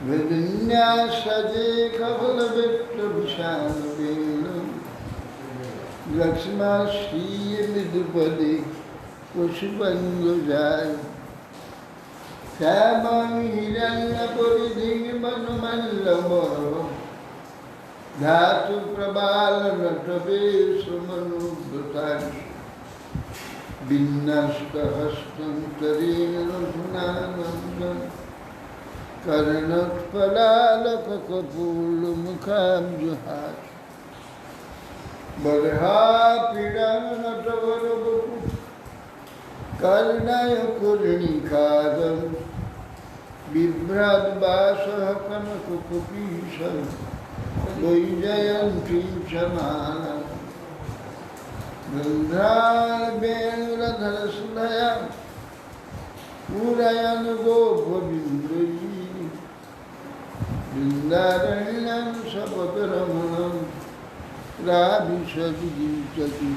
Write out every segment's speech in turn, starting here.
Vinyasade Kavala Vitra Vishanavena Lakshma Shri Midupade Pushpanjajay Shabam Hiranya Puridhi Manumallamoro Dhatu Prabhala Ratabe Sumanu Bhutan Binnasta Hastam Tarina Sunanandam कर्णत्पलालक कपूल मुखाम जुहार बरहा पीड़न नटवर बपु कर्णय कुर्णिकादम बिभ्राद बासः कनक कुपीशं Vaijayanti चमाला Gandhar बेणुरधर सुधया पूरयन गोपबिंदुयी Vrindaranam Sapataramanam Radhishavidimchati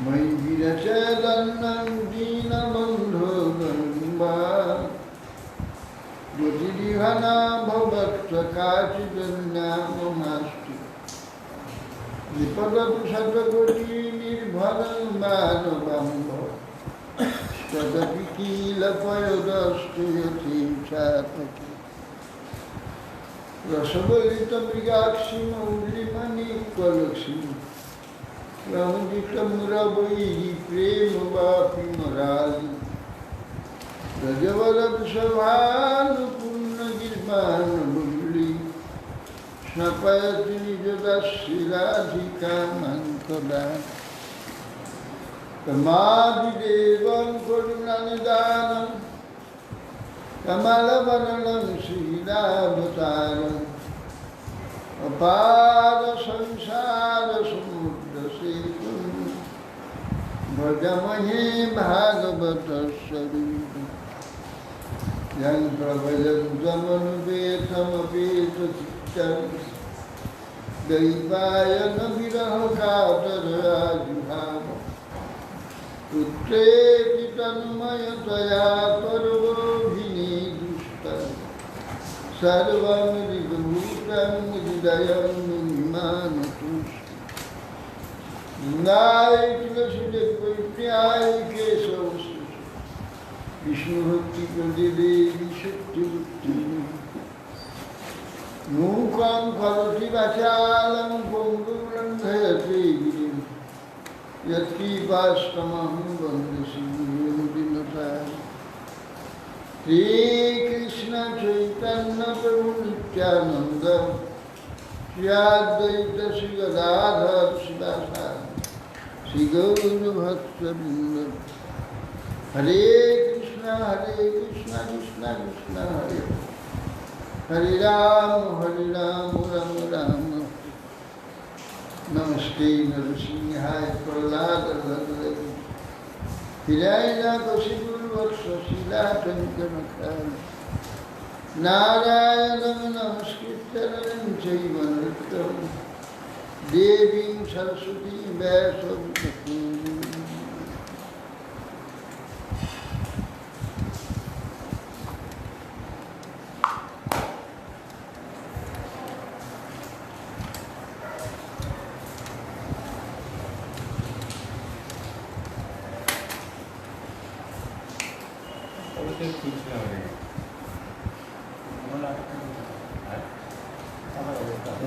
Mai Virachadanam Dinabandho Gamba Jyotirihana Bhavatsa Kachidannamamasti Nipadatu Satakoti Nirbhanam Madhavambo Stadapi Kila Payodastu Yatim Sataki Rasabalita Mrigaksi Maulimani Kalakshmi Ramajita Murabai Prema Vapi Marali Rajavalad Savhanu Purna Girmana Bhuli Snapayati Nijadashiradhika Mankadan Tamadi Devam Kurunanidanam Kamalavanam Sridhavataram Apada Samsara Samudra Setum Bhajamahe Bhagavata Sarupam Yang Pravayam Vetam Apeta Chittam Daivaya Naviraha Katarajibhava Putreti Tanmayataya Parvo Sarvam Vidhutam Vidayam Nimanatus Nai Tulasudekvayai Kesavas Vishnu Bhakti Pradevi Shakti Bhakti Mukam Kharati Vachalam Ponguram Dhayate Girim Yatki Vastamaham Vandasi Vinodinatai Shri Krishna Chaitanya Prabhu Nityananda Shri Advaita Shri Gadadhar Sivasana Shri Gauru Bhaktavrinda Hare Krishna Krishna Krishna Hare Hare Ram Ram Ram Namaste Narasimhaya Prahlada Bhagavati Hiraya Kasipur Vatsasila Tankamakara Narayanam Namaskrittaram Chaivanrittam Devim Saraswati Vyasam Tatum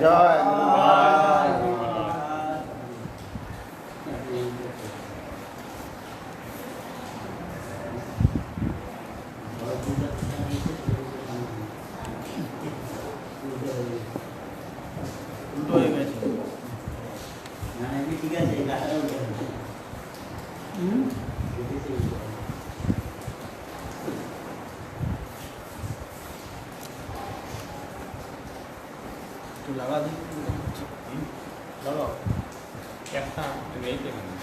Jai lava di lava একটা নেই তো এখানে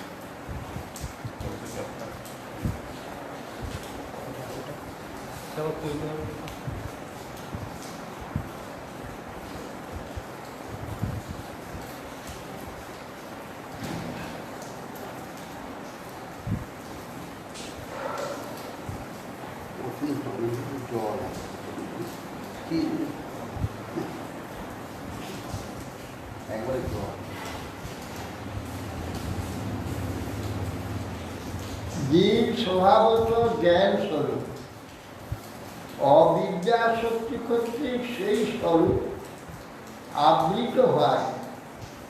চলো তুলতে হবে জল কি একবারে জল জীব স্বভাবত জ্ঞান স্বরূপ, অবিদ্যা শক্তি কর্তৃক সেই স্বরূপ আবৃত হয়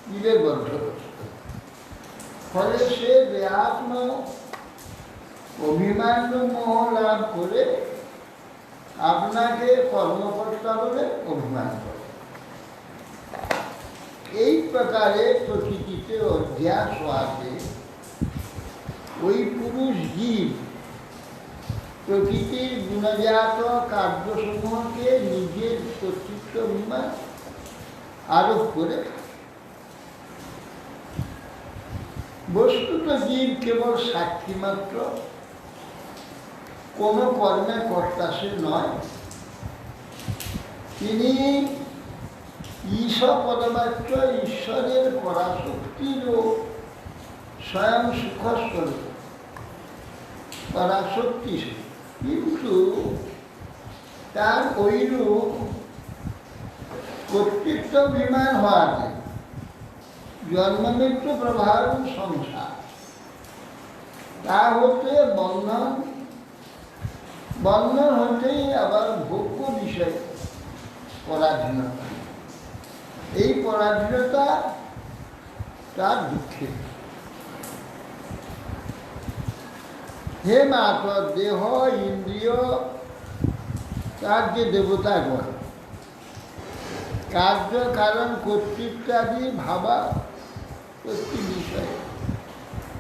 জীবের বদ্ধগ্রস্ত। ফলে সে দেহাত্ম অভিমান মোহ লাভ করে আপনাকে কর্মকর্তা বলে অভিমান করে। এই প্রকারে প্রকৃতিতে অধ্যাস হওয়াতে ওই পুরুষ জীব প্রকৃতির গুণজাত কার্যসমূহকে নিজের কর্তৃত্ব অভিমান আরোপ করে। বস্তুত জীব কেবল সাক্ষী মাত্র, কোনো কর্মে কর্তা সে নয়। তিনি ঈশ্বর পদমাত্র, ঈশ্বরের পরাশক্তিরও স্বয়ং সুখস্বরূপ, পরাশক্তি। কিন্তু তার ঐরূপ কর্তৃত্ব অভিমান হওয়াতে জন্মমৃত্যু প্রভাব সংসার, তা হতে বন্ধন, বন্ধন হতেই আবার ভোগ্য বিষয় পরাধীনতা। এই পরাধীনতা তার দুঃখের। হে মাত, দেহ ইন্দ্রিয় তার যে দেবতাগণ, কার্য কারণ কর্তৃত্বাদি ভাবা প্রতি বিষয়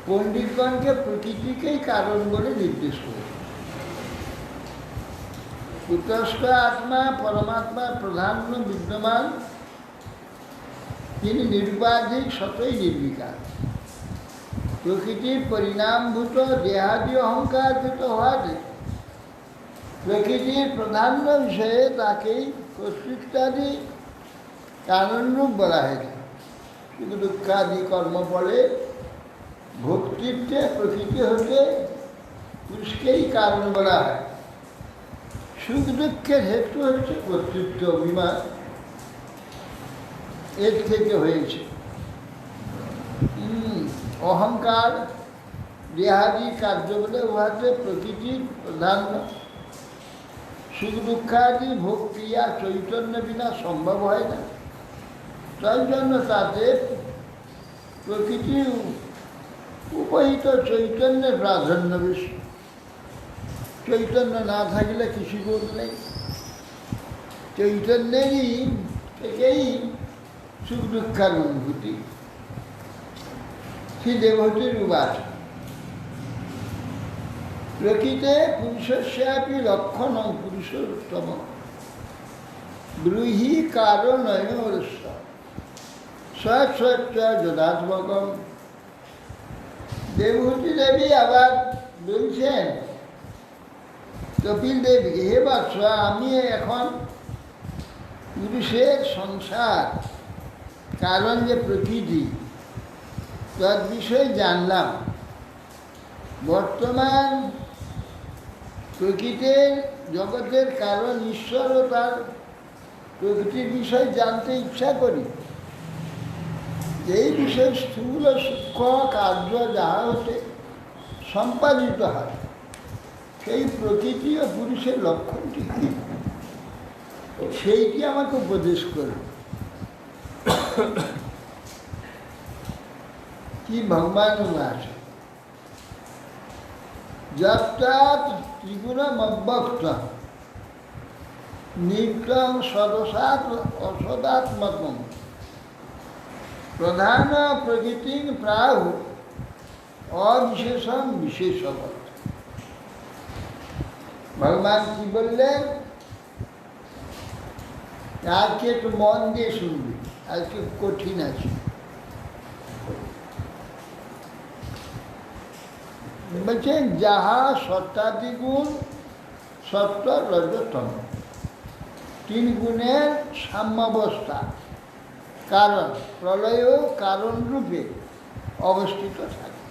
পণ্ডিতগণকে প্রকৃতিকেই কারণ বলে নির্দেশ করে। কুতস্থ আত্মা পরমাত্মা প্রধান্য বিদ্যমান, তিনি নির্বাধিক সতই নির্বিকার। প্রকৃতির পরিণামভূত দেহাদি অহংকারভূত হওয়াতে প্রকৃতির প্রাধান্য বিষয়ে তাকেই কর্তৃত্বাদি কারণরূপ বলা হয়েছে। কিন্তু দুঃখাদি কর্মফলে ভোক্তৃত্বে প্রকৃতি হতে পুরুষকেই কারণ বলা হয়। সুখ দুঃখের হেতু হচ্ছে কর্তৃত্ব অভিমান, এর থেকে হয়েছে। অহংকার দেহাদি কার্য বলে উহাতে প্রকৃতির প্রাধান্য। সুখ দুঃখাদি ভোগ ক্রিয়া চৈতন্য বিনা সম্ভব হয় না। তাই জন্য তাতে প্রকৃতির উপহিত চৈতন্যের প্রাধান্য বেশি। চৈতন্য না থাকলে কিছু বোধ নেই। চৈতন্যেরই থেকেই সুখ দুঃখের অনুভূতি। শ্রী দেবহূতির উবাচ, প্রকৃতে পুরুষস্যাপি লক্ষণং পুরুষোত্তম ব্রূহি কারণয়োরস্য স্বচ্ছ যদাত্মকম। দেবহূতি দেবী আবার বলছেন কপিল দেবীকে, হে বৎস, আমি এখন পুরুষের সংসার কারণ যে প্রকৃতি তার বিষয়ে জানলাম। বর্তমান প্রকৃতির জগতের কারণ ঈশ্বর ও তার প্রকৃতির বিষয় জানতে ইচ্ছা করি। এই বিষয়ে স্থূল সূক্ষ্ম কার্য যাহা হতে সম্পাদিত হয়, সেই প্রকৃতি ও পুরুষের লক্ষণটি কি, সেইটি আমাকে উপদেশ করবে। কি ভগবান আছে যৎ ত্রিগুণম অব্যক্তম নিত্যং সদসাৎ অসদাত্মকম প্রধান প্রকৃতি প্রাহু অবিশেষম বিশেষবৎ। ভগবান কি বললেন? আজকে একটু মন দিয়ে শুনবি, আজকে কঠিন আছে। বলছেন যাহা সত্যাদিগুণ সত্য রজতম, তিন গুণের সাম্যাবস্থা কারণ প্রলয় কারণ রূপে অবস্থিত থাকে।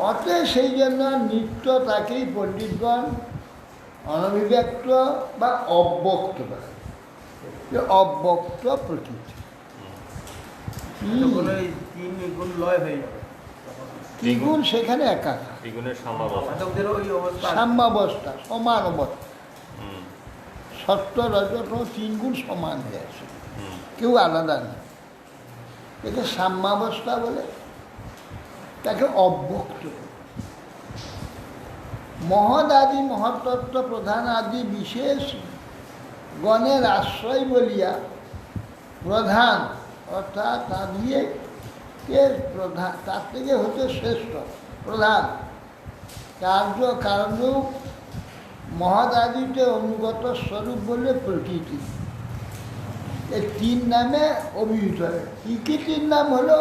অতএব সেই জন্য নিত্য তাকেই পণ্ডিতগণ অনভিব্যক্ত বা অব্যক্ত বলে, যে অব্যক্ত প্রকৃতি। তখন ওই তিন গুণ লয় হয়ে যাবে। ত্রিগুণ সেখানে একাকার, দ্বিগুণের সাম্যাবস্থা। সাধকদের ওই অবস্থা। সাম্যাবস্থা সমান অবস্থা, হুম, সত্য রজত তিন গুণ সমান হয়ে আছে, হুম, কেউ আলাদা না। একে সাম্যাবস্থা বলে, তাকে অব্যক্ত বলে। মহৎ আদি মহত্তত্ত্ব প্রধান আদি বিশেষ গণের আশ্রয় বলিয়া প্রধান অর্থাৎ তা দিয়ে কে প্রধান, তার থেকে হতে শ্রেষ্ঠ প্রধান কার্য কারণরূপ মহৎ আদিতে অনুগত স্বরূপ বলে প্রকৃতি। এই তিন নামে অভিহিত হয়। কী কী তিন নাম হলো?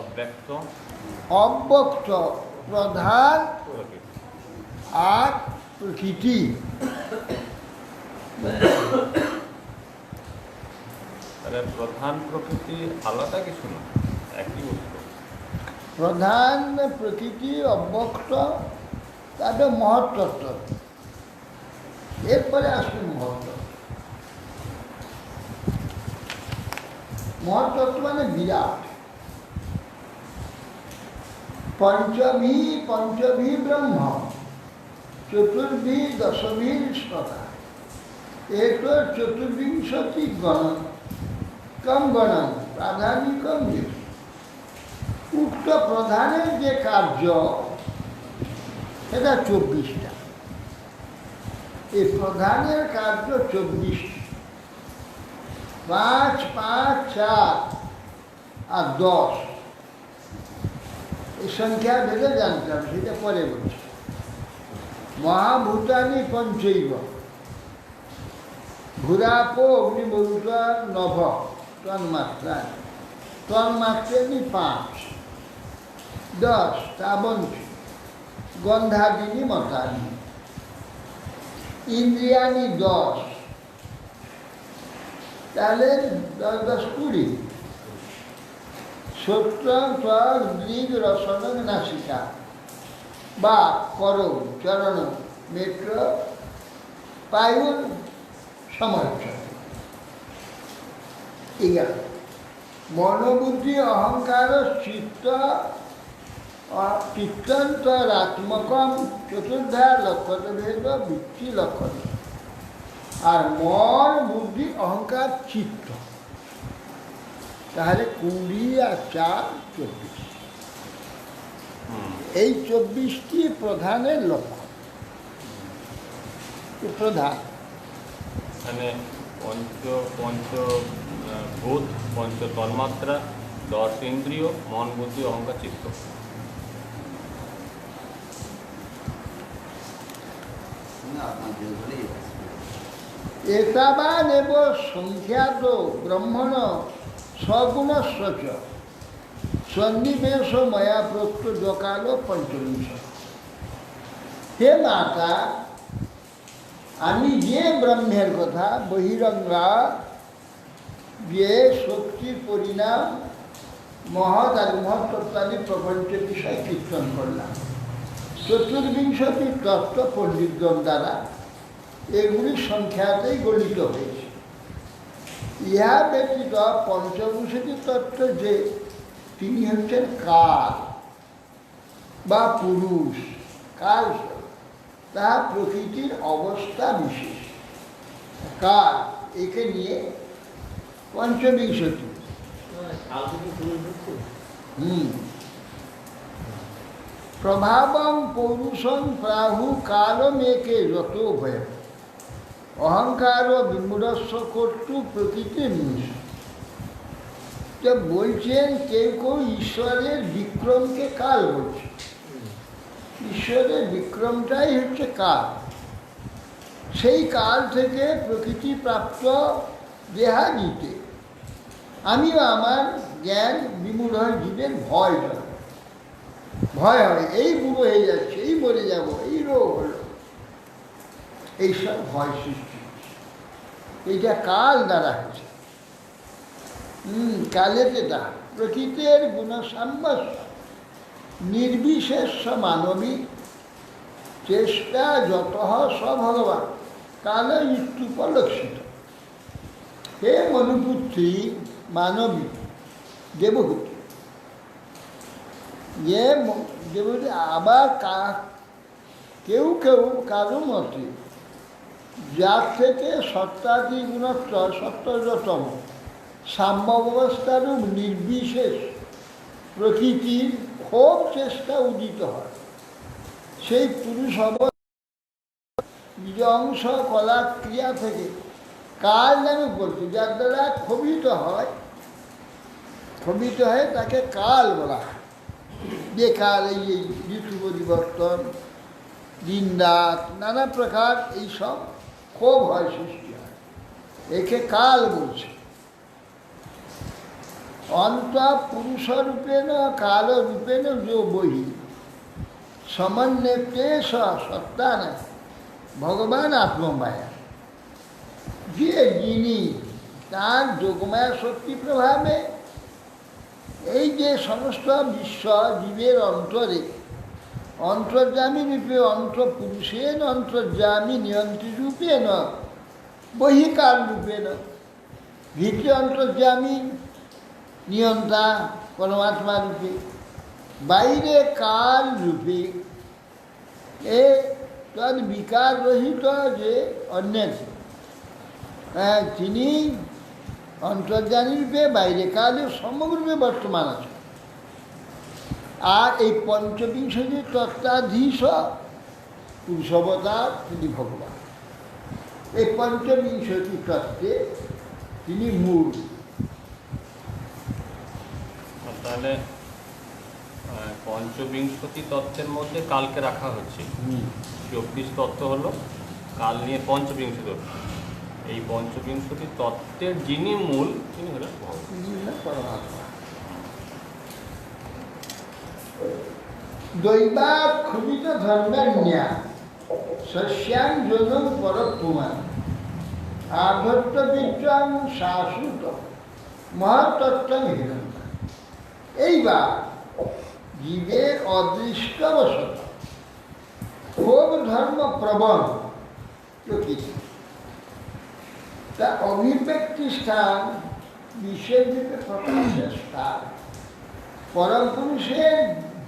অব্যক্ত অব্যক্ত, প্রধান প্রকৃতি। আর প্রকৃতি। তাহলে প্রধান প্রকৃতি আলাদা কিছু না, একই বস্তু। প্রধান প্রকৃতি অব্যক্ত, তারপরে মহত্তত্ত্ব, এরপরে আসবে মহত্তত্ত্ব। মহত্তত্ত্ব মানে বিরাট। পঞ্চভি ব্রহ্ম, চতুর্ভি দশভীর সদা, এরপর চতুর্বিংশতি গণ কম গণন প্রাধানিকম বেশি। উক্ত প্রধানের যে কার্য সেটা 24টা। এই প্রধানের কার্য 24টি, 5, 5, 4 আর 10। এই সংখ্যা ভেবে জানতে হবে, সেটা পরে বলছি। মহাভূতানি পঞ্চৈব, ভূরাপো অগ্নিমরুদ্র নভ তন্মাত্রা, তন্মাত্রানি 5, 10 তাবন্তি গন্ধাদিনী মতানি, ইন্দ্রিয়ানি 10, তাহলে 10, 10, 20। শ্রোত্রং ত্বক দৃগ রসনং নাসিকা বা করৌ চরণ নেত্র পায়ুর সমর্থ। এগারো মনোবুদ্ধি অহংকার চিত্ত চিত্তান্তরাত্মকম চতুর্ধা লক্ষণভেদ বৃত্তি লক্ষণ। আর মন বুদ্ধি অহংকার চিত্ত, তাহলে 20 আর 4, 24। এই 24টি প্রধানের লক্ষণ। প্রধান মানে পঞ্চভূত, পঞ্চ তন্মাত্রা, 10 ইন্দ্রিয়, মন বুদ্ধি অহংকার চিত্ত। এতাবানেব সংখ্যাত ব্রহ্মণ সগুণস্ব চ সন্নিবেশ ময়া প্রত্য জকাল পঞ্চবিংশ। হে মাতা, আমি যে ব্রহ্মের কথা বহিরঙ্গা, যে শক্তির পরিণাম মহৎ আর মহত্তত্ত্বাদি প্রপঞ্চ বিষয় কীর্তন করলাম 24টি তত্ত্ব পণ্ডিতগণ দ্বারা, এগুলি সংখ্যাতেই গণিত হয়েছে। ইহা ব্যতীত পঞ্চবিংশতি তত্ত্ব যে তিনি হচ্ছেন কাল বা পুরুষ, কাল তা প্রকৃতির অবস্থা বিশেষ। কাল একে নিয়ে পঞ্চবিংশতি। প্রভাবং পৌরুষং প্রাহু কালমেকে যত ভয় অহংকার বিমূঢ়স্ব কর্তৃ প্রকৃতির নিঃস। তো বলছেন কেউ কেউ ঈশ্বরের বিক্রমকে কাল বলছে। ঈশ্বরের বিক্রমটাই হচ্ছে কাল। সেই কাল থেকে প্রকৃতি প্রাপ্ত দেহাদিতে আমিও আমার জ্ঞান বিমূঢ় জীবের ভয় জন্ম। ভয় হয়, এই বুড়ো হয়ে যাচ্ছে, এই মরে যাব, এই রোগ হলো, এইসব ভয় সৃষ্টি হচ্ছে। এইটা কাল দ্বারা হয়েছে। কালেতেতা প্রকৃতির গুণসাম্যস্য নির্বিশেষ মানবী চেষ্টা যত সভগবান কাল ইত্যুপলক্ষিত। হে মনুপুত্রী মানবী দেবহূতি, যে দেবহূতি আবার কেউ কেউ কারো মতে যার থেকে সত্তাদি গুণোত্তর সত্তরতম সাম্য অবস্থারূপ নির্বিশেষ প্রকৃতির খুব চেষ্টা উদিত হয়, সেই পুরুষ নিজ অংশ কলা ক্রিয়া থেকে কাল নামে বলছে, যার দ্বারা ক্ষোভিত হয় তাকে কাল বলা হয়। যে কাল এই ঋতু পরিবর্তন, দিন রাত নানা প্রকার এইসব ক্ষোভ হয়, সৃষ্টি হয়, একে কাল বলছে। অন্ত পুরুষরূপেণ কালরূপেণ যো বহি সমন্বয়তে সত্তা না ভগবান আত্মমায়া, যিনি তার যোগমায়া শক্তি প্রভাবে এই যে সমস্ত বিশ্ব জীবের অন্তরে অন্তর্যামী রূপে অন্তঃপুরুষেন অন্তর্যামী নিয়ন্ত্রী রূপেণ বহিকাল রূপেণ, ভিতরে অন্তর্যামী নিয়ন্তা পরমাত্মা রূপে, বাইরে কাল রূপে এ তদ বিকার রহিত যে অন্যের তিনি অন্তর্যামী রূপে বাইরে কালে সমগ্ররূপে বর্তমান আছে। আর এই পঞ্চবিংশতি তত্ত্বাধীশ পুরুষবতার তিনি ভগবান। এই পঞ্চবিংশতি তত্ত্বে তিনি মূল। তাহলে পঞ্চবিংশতি তত্ত্বের মধ্যে কালকে রাখা হচ্ছে, 24 তত্ত্ব হলো, কাল নিয়ে পঞ্চবিংশতি তত্ত্ব। এই পঞ্চবিংশতি তত্ত্বের যিনি মূল তিনি হলেন পরমাত্মা। দৈবাৎ ক্ষুবিত ধর্মান্যা শস্যাং জনম পরপুমান আধত্ত বিদ্যাং শাশ্বত মহাতত্ত্ব হিরণ্য। এইবার জীবের অদৃষ্টবশত খুব ধর্ম প্রবণ প্রকৃতি, তা অভিব্যক্তি স্থান, বিশেষ রূপে প্রকাশের স্থান, পরম পুরুষের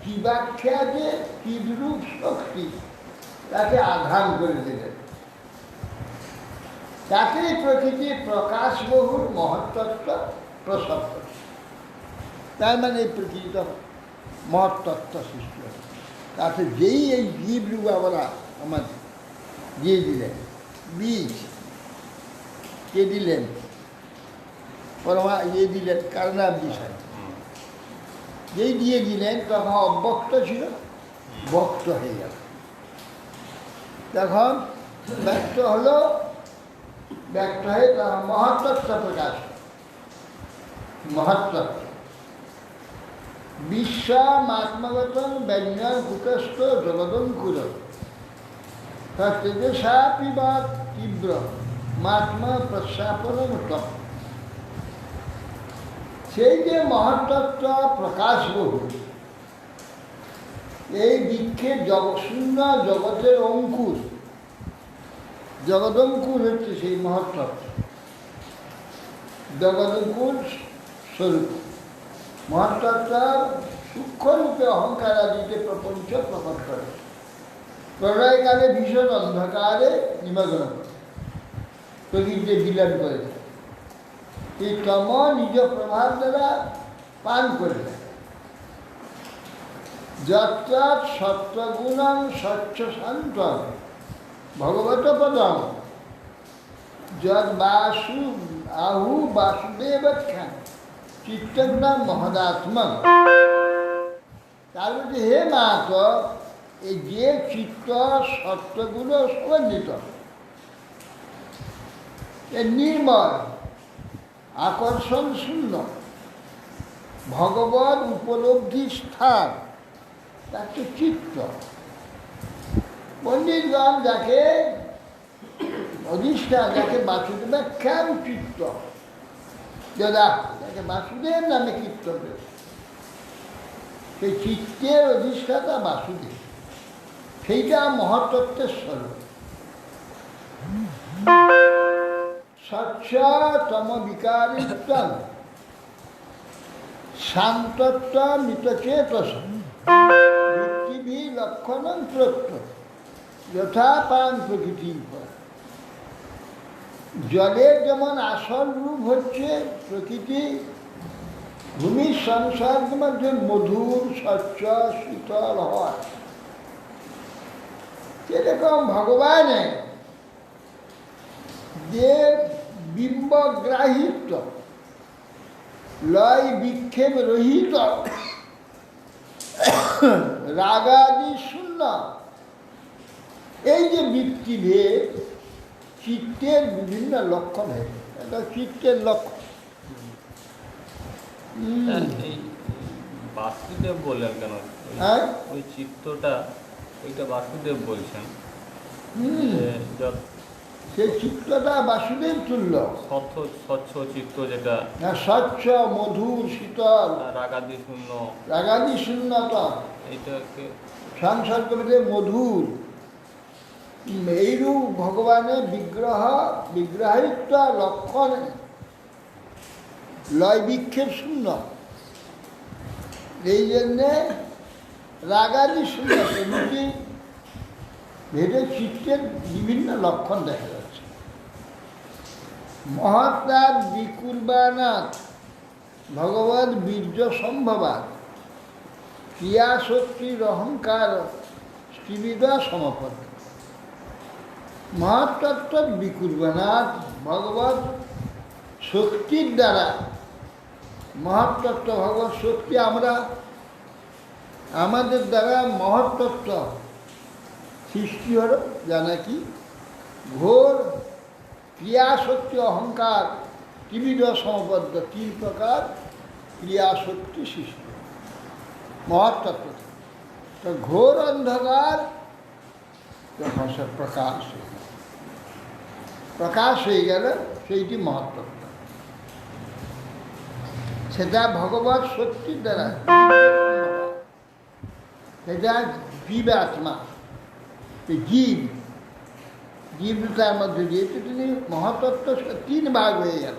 জীবাখ্যা যে কিদরূপ শক্তি তাকে আধান করে দিলেন, তাকে প্রকৃতির প্রকাশ বহুর মহত্তত্ত্ব প্রসব করে। তার মানে এই প্রকৃতিটা মহত্তত্ত্ব সৃষ্টি হয়। তাতে যেই এই জীবরূপ আমরা আমাদের দিয়ে দিলেন, বীজ কে দিলেন, দিলেন কারণার বিষয়, যেই দিয়ে দিলেন তখন অব্যক্ত ছিল, বক্ত হয়ে গেল। তখন ব্যক্ত হলো, ব্যক্ত হয়ে তখন মহত্তত্ত্ব প্রকাশ, মহত্তত্ত্ব বিশ্বাত্মগতং ব্যঞ্জন কুটস্থ জগদঙ্কুর তেজসাপি বা তীব্র মাত্মা প্রস্যাপনতম। সেই যে মহত্তত্ত্ব প্রকাশ বহু, এই বৃক্ষের শূন্য জগতের অঙ্কুর, জগদঙ্কুর হচ্ছে সেই মহত্তত্ত্ব, জগদঙ্কুর স্বরূপ। মহত্তত্ত্ব সূক্ষ্মরূপে অহংকার আদিতে প্রপঞ্চ প্রকট করে, প্রলয়কালে ভীষণ অন্ধকারে নিমগ্ন করে, প্রকৃতিতে বিলীন করে দেয়। এই তম নিজ প্রভাব দ্বারা পান করে দেয়। যত্র সত্ত্বগুণং স্বচ্ছ শান্ত ভগবত পদম যদ বাসু আহু বাসুদেবখ্যান চিত্তজ্ঞান মহদাত্মা। তার মধ্যে হে মাত, এই যে চিত্ত সত্ত্বগুলো সমন্বিত, এ নির্মল আকর্ষণ শূন্য ভগবত উপলব্ধি স্থান তার তো চিত্ত। পণ্ডিতগণ যাকে অধিষ্ঠান, যাকে বাসুদেবাখ্যান চিত্ত, যদা যাকে বাসুদেব নামে কীর্তন, সেই চিত্তের অধিষ্ঠাতা বাসুদেব, সেইটা মহাতত্ত্বের স্বরূপ। স্বচ্ছতম বিকারিত্বম শান্তত্ব মিতচেতস বৃত্তিভি লক্ষণং প্রত্য যথা পান প্রকৃতি। জলের যেমন আসল রূপ হচ্ছে প্রকৃতি, ভূমির সংসর্গের মধ্যে মধুর স্বচ্ছ শীতল হয়, সেরকম ভগবানের যে বিম্বগ্রাহিত লয় বিক্ষেপ রহিত রাগাদি শূন্য, এই যে বৃত্তিভেদ চিত্তের বিভিন্ন লক্ষণ হয়েছে, এটা চিত্তের লক্ষণ। এই বাসুদেব বললেন কেন? হ্যাঁ, ওই চিত্তটা, ওইটা বাসুদেব বলছেন সেই চিত্তটা বাসুদেব তুল্য, স্বচ্ছ চিত্ত, যেটা স্বচ্ছ মধুর শীতল রাগাদি শূন্য, রাগাদি শূন্যতা, এইটাকে সংসর্গভেদে মধুর। এইরূপ ভগবানের বিগ্রহিত লক্ষণ লয় বিক্ষেপ শূন্য, এই জন্যে রাগাদি শূন্য প্রভৃতি ভেদে চিত্তের বিভিন্ন লক্ষণ দেখা যাচ্ছে। মহত্তার বিকুর্বানাথ ভগবদ বীর্য সম্ভবাত ক্রিয়াশক্তির অহংকার ত্রিবিধা সমপদ। মহাতত্ত্ব বিকুর্বানাথ ভগবত শক্তির দ্বারা, মহাতত্ত্ব ভগবত শক্তি, আমরা আমাদের দ্বারা মহত্তত্ত্ব সৃষ্টি হল, যা নাকি ঘোর ক্রিয়াশক্তি অহংকার ত্রিবিধ সমবদ্ধ, তিন প্রকার ক্রিয়াশক্তি সৃষ্টি মহত্তত্ত্ব। তো ঘোর অন্ধকার যখন সে প্রকাশ হয়ে গেল, সেইটি মহত্তত্ত্ব। সেটা ভগবত শক্তির দ্বারা, সেটা জীবাত্মা, জীবতার মধ্যে দিয়ে তিনি মহাতত্ত্ব তিন ভাগ হয়ে গেল।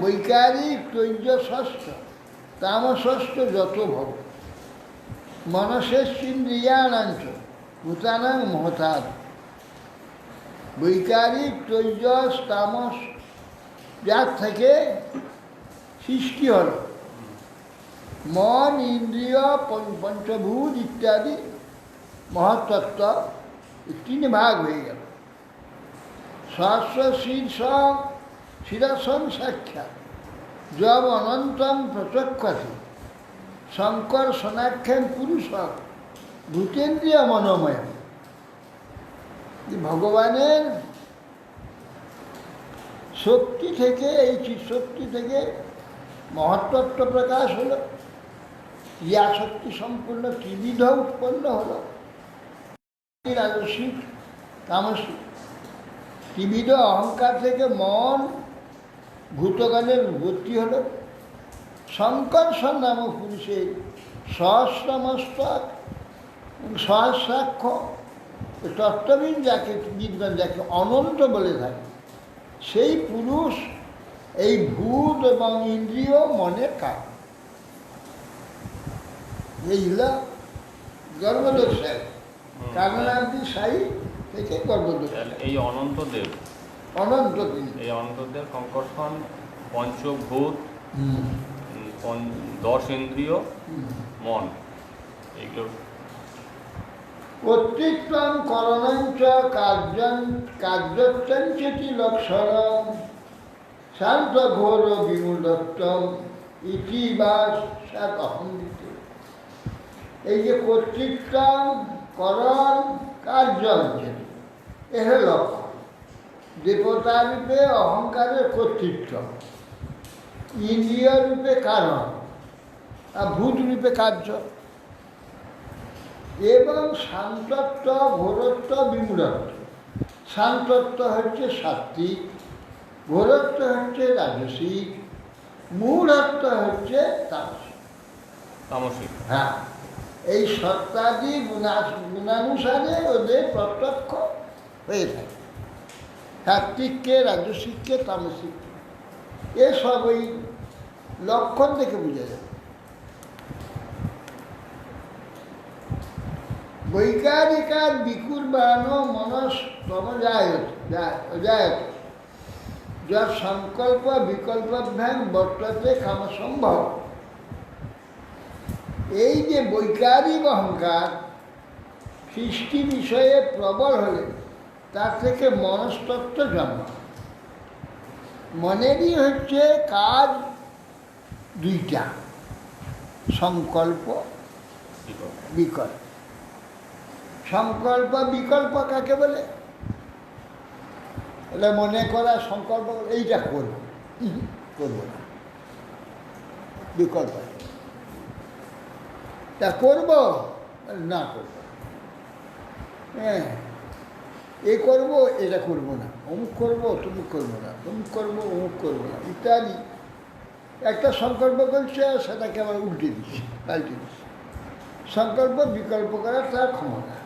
বৈকারিক তৈর্য ষষ্ঠ, তামষষ্ঠ যত ভব মনসেন্দ্রিয়াণাঞ্চ ভূতানাং মহতার। বৈকারিক তৈজস তামস যার থেকে সৃষ্টি হল, মন ইন্দ্রিয় পঞ্চভূত ইত্যাদি মহাতত্ত্ব তিন ভাগ হয়ে গেল। সহস্র শীর্ষ শিরসন সাক্ষাৎ জব অনন্তম প্রচক্ষসি শঙ্কর সোনাক্ষেন পুরুষ ভূতেন্দ্রিয় মনোময়। ভগবানের শক্তি থেকে, এই শক্তি থেকে মহত্তত্ত্ব প্রকাশ হলো, ইয়া শক্তি সম্পূর্ণ ত্রিবিধ উৎপন্ন হলো, রাজসিক তামসিক। ত্রিবিধ অহংকার থেকে মন ভূতগণের উৎপত্তি হলো। শঙ্কর্ষণ নামক পুরুষের সহস্রমস্তক সহস্রাক্ষ তত্ত্ববিদ যাকে বিদ্বান, যাকে অনন্ত বলে থাকে, সেই পুরুষ এই ভূত এবং ইন্দ্রিয় মনের কারণ। এই হলো গর্ভদোষের কারণাদি সাই থেকে গর্ভদোষ। এই অনন্তদেব, এই অনন্তদেব সংকর্ষণ, পঞ্চভূত, 10 ইন্দ্রিয়, মন, এইগুলো কর্তৃত্বং করণঞ্চ কার্যচ্চেতি লক্ষণম শান্ত ঘোর বিমূঢ়ত্বম ইতি বা সাত অহংবিত। এই যে কর্তৃত্ব, করণ, কার্যঞ্চেতি, এর লক্ষণ। দেবতা রূপে অহংকারের কর্তৃত্ব, ইন্দ্রিয় রূপে কারণ, আর ভূত রূপে কার্য। এবং শান্তত্ব, ঘোরত্ব, বিমূঢ়ত্ব। শান্তত্ব হচ্ছে সাত্বিক, ঘোরত্ব হচ্ছে রাজসিক, মূঢ়ত্ব হচ্ছে তামসিক। তামসিক। হ্যাঁ, এই সত্তাদি গুণানুসারে ওদের প্রত্যক্ষ হয়ে থাকে। সাত্বিককে, রাজসিককে, তামসিককে, এসব ওই লক্ষণ থেকে বোঝা যায়। বৈকারিকার বিকুর্বাণ মনস্তমজায়ত যার সংকল্প বিকল্পভ্যাম বর্ততে কামসম্ভব। এই যে বৈকারিক অহংকার সৃষ্টি বিষয়ে প্রবল হলে তার থেকে মনস্তত্ত্ব জন্ম। মনেরই হচ্ছে কাজ দুইটা, সংকল্প, বিকল্প। সংকল্প বিকল্প কাকে বলে? এটা মনে করা সংকল্প, এইটা করবো, করবো না, বিকল্প। তা করবো না করবো, হ্যাঁ, এ করবো এটা করবো না, অমুক করবো তমুক করবো না, তমুক করবো অমুক করবো না ইত্যাদি। একটা সংকল্প করছে সেটাকে আবার উল্টে দিচ্ছে, পাল্টে দিচ্ছে। সংকল্প বিকল্প করার তার ক্ষমতা।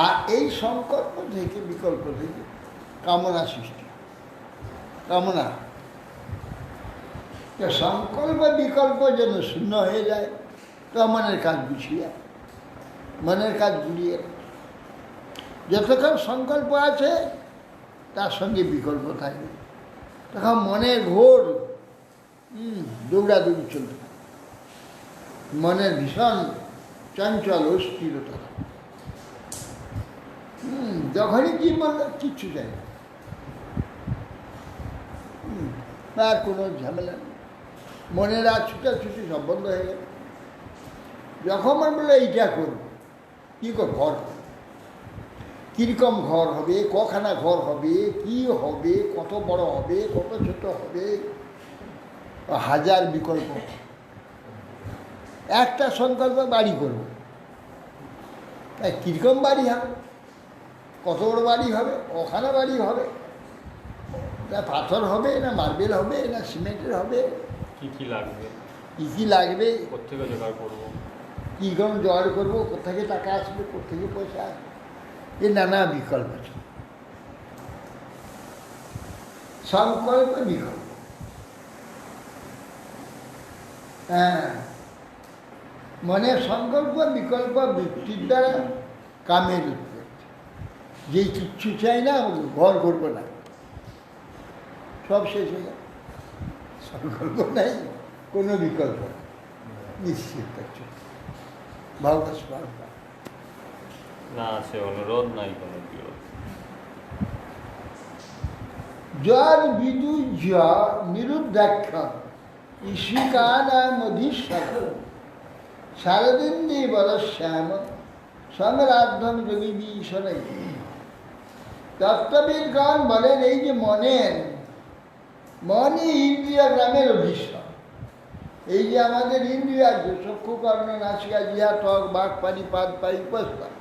আর এই সংকল্প থেকে, বিকল্প থেকে কামনা সৃষ্টি। কামনা, সংকল্প বিকল্প যেন শূন্য হয়ে যায়, তো মনের কাজ গুছিয়ে, মনের কাজ ঘুরিয়ে। যতক্ষণ সংকল্প আছে তার সঙ্গে বিকল্প থাকবে, তখন মনের ঘোর দৌড়াদৌড়ি চলতে থাকে, মনের ভীষণ চঞ্চল অস্থিরতা। যখনই কি বলল কিচ্ছু চাই না, আর কোনো ঝামেলা নেই, মনের আর ছুটাছুটি সব বন্ধ হয়ে গেল। যখন মনে বললো এইটা করবো, কী কর ঘর, কীরকম ঘর হবে, কখানা ঘর হবে, কি হবে, কত বড় হবে, কত ছোট হবে, হাজার বিকল্প। একটা সংকল্প বাড়ি করবো, কীরকম বাড়ি হবে, কত বড় বাড়ি হবে, ওখানে বাড়ি হবে, না পাথর হবে, না মার্বেল হবে, না সিমেন্টের হবে, কী কী লাগবে, কী কী লাগবে, কোত্থেকে জোগাড় করবো, কীরকম জোগাড় করবো, কোথেকে টাকা আসবে, কোথেকে পয়সা আসবে, এ নানা বিকল্প আছে। সংকল্প বিকল্প, হ্যাঁ, মনে সংকল্প বিকল্প বৃত্তির দ্বারা কামের উৎপত্তি। যে কিচ্ছু চাই না, ঘর করবো না, সব শেষ হয়ে যায়। সংকল্প নাই, কোনো বিকল্প নেই, নিশ্চিত থাকছে ভাববাস ভাববা না আছে অনুরোধ, নাই কোনো বিরোধ। যার বিদু যা নিরুদ্ধাক্ষ ঈশিকানামধীশ্বর শারদিন্দী বলশ্যাম সংরাধ্যম যোগী বিশ্বরাই। তত্ত্ববিদগণ বলেন এই যে মনই ইন্দ্রিয় গ্রামের অধীশ্বর। এই যে আমাদের ইন্দ্রিয় আছে, চক্ষু কর্ণ নাসিকা জিহ্বা ত্বক বাক পানি পাদ পায়ু প্রস্তাব,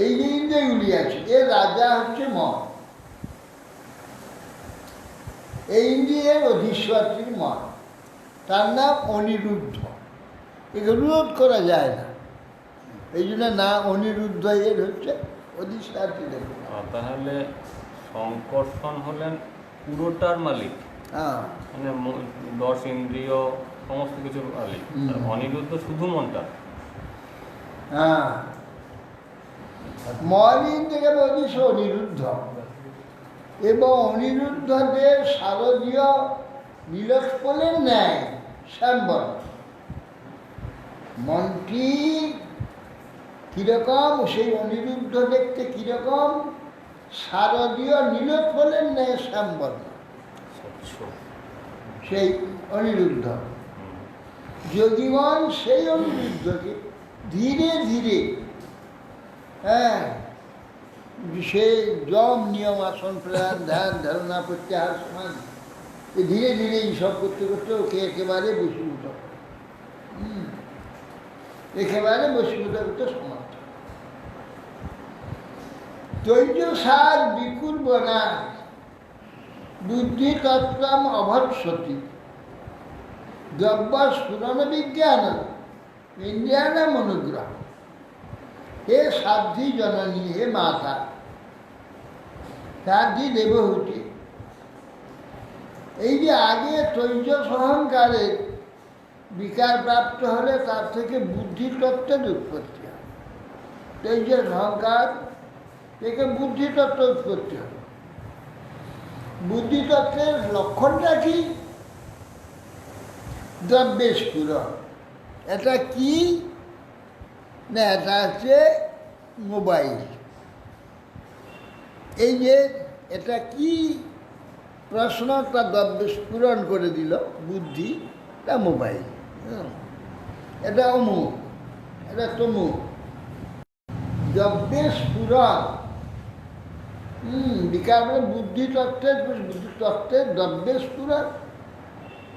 এই যে ইন্দ্রিয়গুলি আছে এর রাজা হচ্ছে মন। এই ইন্দ্রিয়ের অধীশ্বরটি মন, তার নাম অনিরুদ্ধ। একে রোধ করা যায় না, এই জন্য না অনিরুদ্ধ এর হচ্ছে অধিষ্ঠাত্রী দেব। তাহলে সংকর্ষণ হলেন পুরোটার মালিক, হ্যাঁ, মানে 10 ইন্দ্রিয় সমস্ত কিছুর মালিক। আর অনিরুদ্ধ শুধু মনটা। হ্যাঁ, মন ইন্দ্রিয় অধিষ্ঠ অনিরুদ্ধ, এবং অনিরুদ্ধদের শারদীয় নীলক্ষণের ন্যায় শ্যামবর্ণ। মনটি কীরকম, সেই অনিরুদ্ধ দেখতে কীরকম, শারদীয় নীলক্ষণের ন্যায় শ্যামবর্ণ, সেই অনিরুদ্ধ। যোগীগণ সেই অনিরুদ্ধকে ধীরে ধীরে, হ্যাঁ, সে যম নিয়ম আসন প্রাণ ধ্যান ধারণা প্রত্যাহার সমাধি ধীরে ধীরে এইসব করতে করতে ওকে একেবারে বশীভূত একেবারে বশীভূত করতে সমর্থ। তৈজসার বিকুল বনা বুদ্ধি তত্ত্বম অভৎসতি দ্রব্য স্ফুরণ বিজ্ঞান ইন্দ্রিয়ানাম অনুগ্রহ। হে সাধ্বী জননী, হে মাতা, সাধ্বী দেবহূতি, এই যে আগে তৈজস অহংকারের বিকার প্রাপ্ত হলে তার থেকে বুদ্ধিতত্ত্বের উৎপত্তি হয়। তৈজস অহংকার থেকে বুদ্ধিতত্ত্ব উৎপত্তি হয়। বুদ্ধিতত্ত্বের লক্ষণটা কি? দ্রব্যে স্ফুরণ। এটা কি না, এটা হচ্ছে মোবাইল। এই যে এটা কি প্রশ্নটা দ্রব্যে স্ফুরণ করে দিল বুদ্ধি, এটা মোবাইল। এটা অমুক, এটা তমুক। দ্রব্যে স্ফুরণ বিকার বুদ্ধিতত্ত্বের দ্রব্যে স্ফুরণ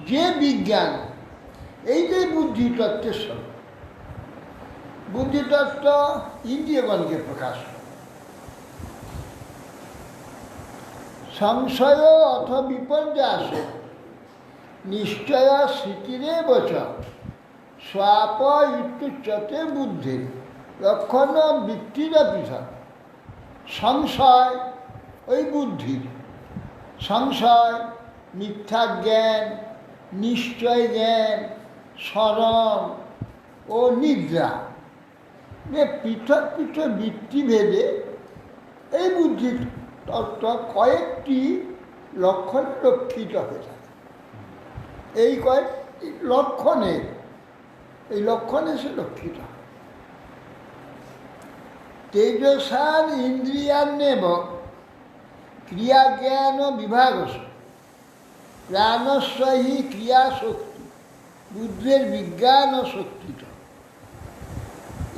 যে বিজ্ঞান, এই যে বুদ্ধিতত্ত্বের স্বরূপ। বুদ্ধিতত্ত্ব ইন্দ্রিয়গণকে প্রকাশ করে। সংশয় অথ বিপর্যাস নিশ্চয় স্মৃতিরে বচ স্বাপ ইত্যুচ্যতে বুদ্ধির লক্ষণ বৃত্তির পৃথক। সংশয় ওই বুদ্ধির, সংশয় মিথ্যা জ্ঞান, নিশ্চয় জ্ঞান, স্মরণ ও নিদ্রা, পৃথক পৃথক বৃত্তিভেদে এই বুদ্ধির তত্ত্ব কয়েকটি লক্ষণে রক্ষিত হয়ে থাকে। এই কয়েকটি লক্ষণে, এই লক্ষণে সে রক্ষিত হয়। তেজসার ইন্দ্রিয়ান্নেব ক্রিয়া জ্ঞান বিভাগস প্রাণস্ব হি ক্রিয়া শক্তি বুদ্ধের বিজ্ঞান শক্তিটা।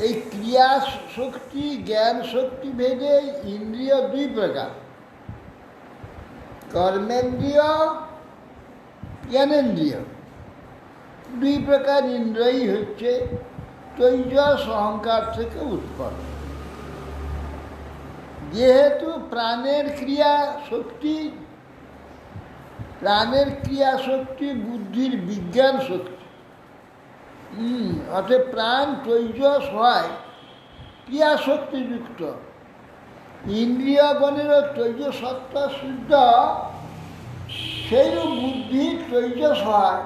এই ক্রিয়া শক্তি জ্ঞান শক্তি ভেদে ইন্দ্রিয় দুই প্রকার, কর্মেন্দ্রিয়, জ্ঞানেন্দ্রিয়। দুই প্রকার ইন্দ্রিয়ই হচ্ছে তৈজস অহংকার থেকে উৎপন্ন। যেহেতু প্রাণের ক্রিয়া শক্তি বুদ্ধির বিজ্ঞান শক্তি, অর্থাৎ প্রাণ তৈজস হয় ক্রিয়া শক্তিযুক্ত, ইন্দ্রিয়গণেরও তৈজসত্ব শুদ্ধ, সেইরূপ বুদ্ধি তৈজস হয়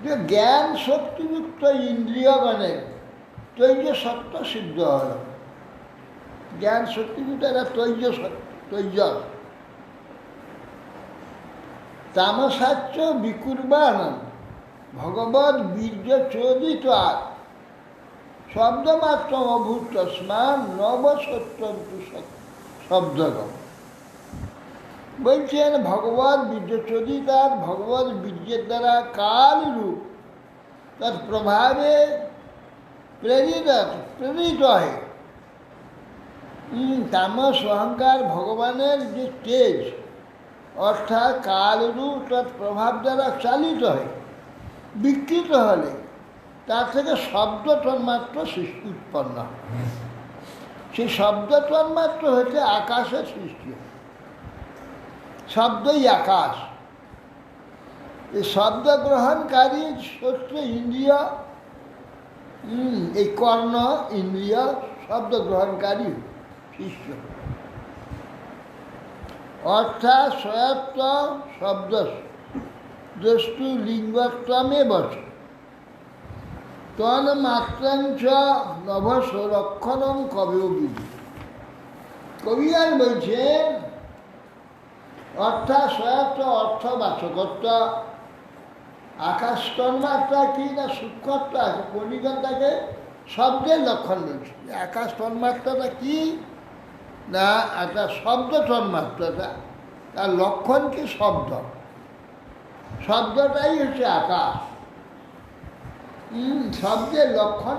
যে জ্ঞান শক্তিযুক্ত ইন্দ্রিয়গণের তৈজসত্ব সিদ্ধ হল। জ্ঞান শক্তিযুক্ত একটা তৈজস। তামসাচ্চ বিকুর্বাণ ভগবদ বীর্য চোদিত আর শব্দমাত্র অভূত তস্মান নবসত্যন্তু শব্দগম। বলছেন ভগবদ বীর্য চোদিত আর, ভগবদ বীর্যের দ্বারা কালরূপ তার প্রভাবে প্রেরিত হয়। তামস অহংকার ভগবানের যে তেজ অর্থাৎ কালরূপ তার প্রভাব দ্বারা চালিত হয়, বিকৃত হলে তার থেকে শব্দ তন্মাত্র সৃষ্টি উৎপন্ন হয়। সেই শব্দ তন্মাত্র হচ্ছে আকাশের সৃষ্টি। শব্দই আকাশ। এই শব্দ গ্রহণকারী শ্রোত্র ইন্দ্রিয়, এই কর্ণ ইন্দ্রিয় শব্দ গ্রহণকারী শিষ্য, অর্থাৎ স্বয়ত্ব শব্দ দ্রষ্টু লিঙ্গত্বমে বচ তন মাত্রাঞ্চ নভস রক্ষণম কবেও বিধি। কবিয়ান বলছেন অর্থাৎ স্বয়ত্ব অর্থবাচকত্ব। আকাশ তন্মাত্রা কি না সূক্ষ্মত্ব আছে, কণিকাটাকে শব্দের লক্ষণ বলছে। আকাশ তন্মাত্রাটা কি না একটা শব্দ তন্মাত্রাটা, তার লক্ষণ কি শব্দ। শব্দটাই হচ্ছে আকাশ। শব্দের লক্ষণ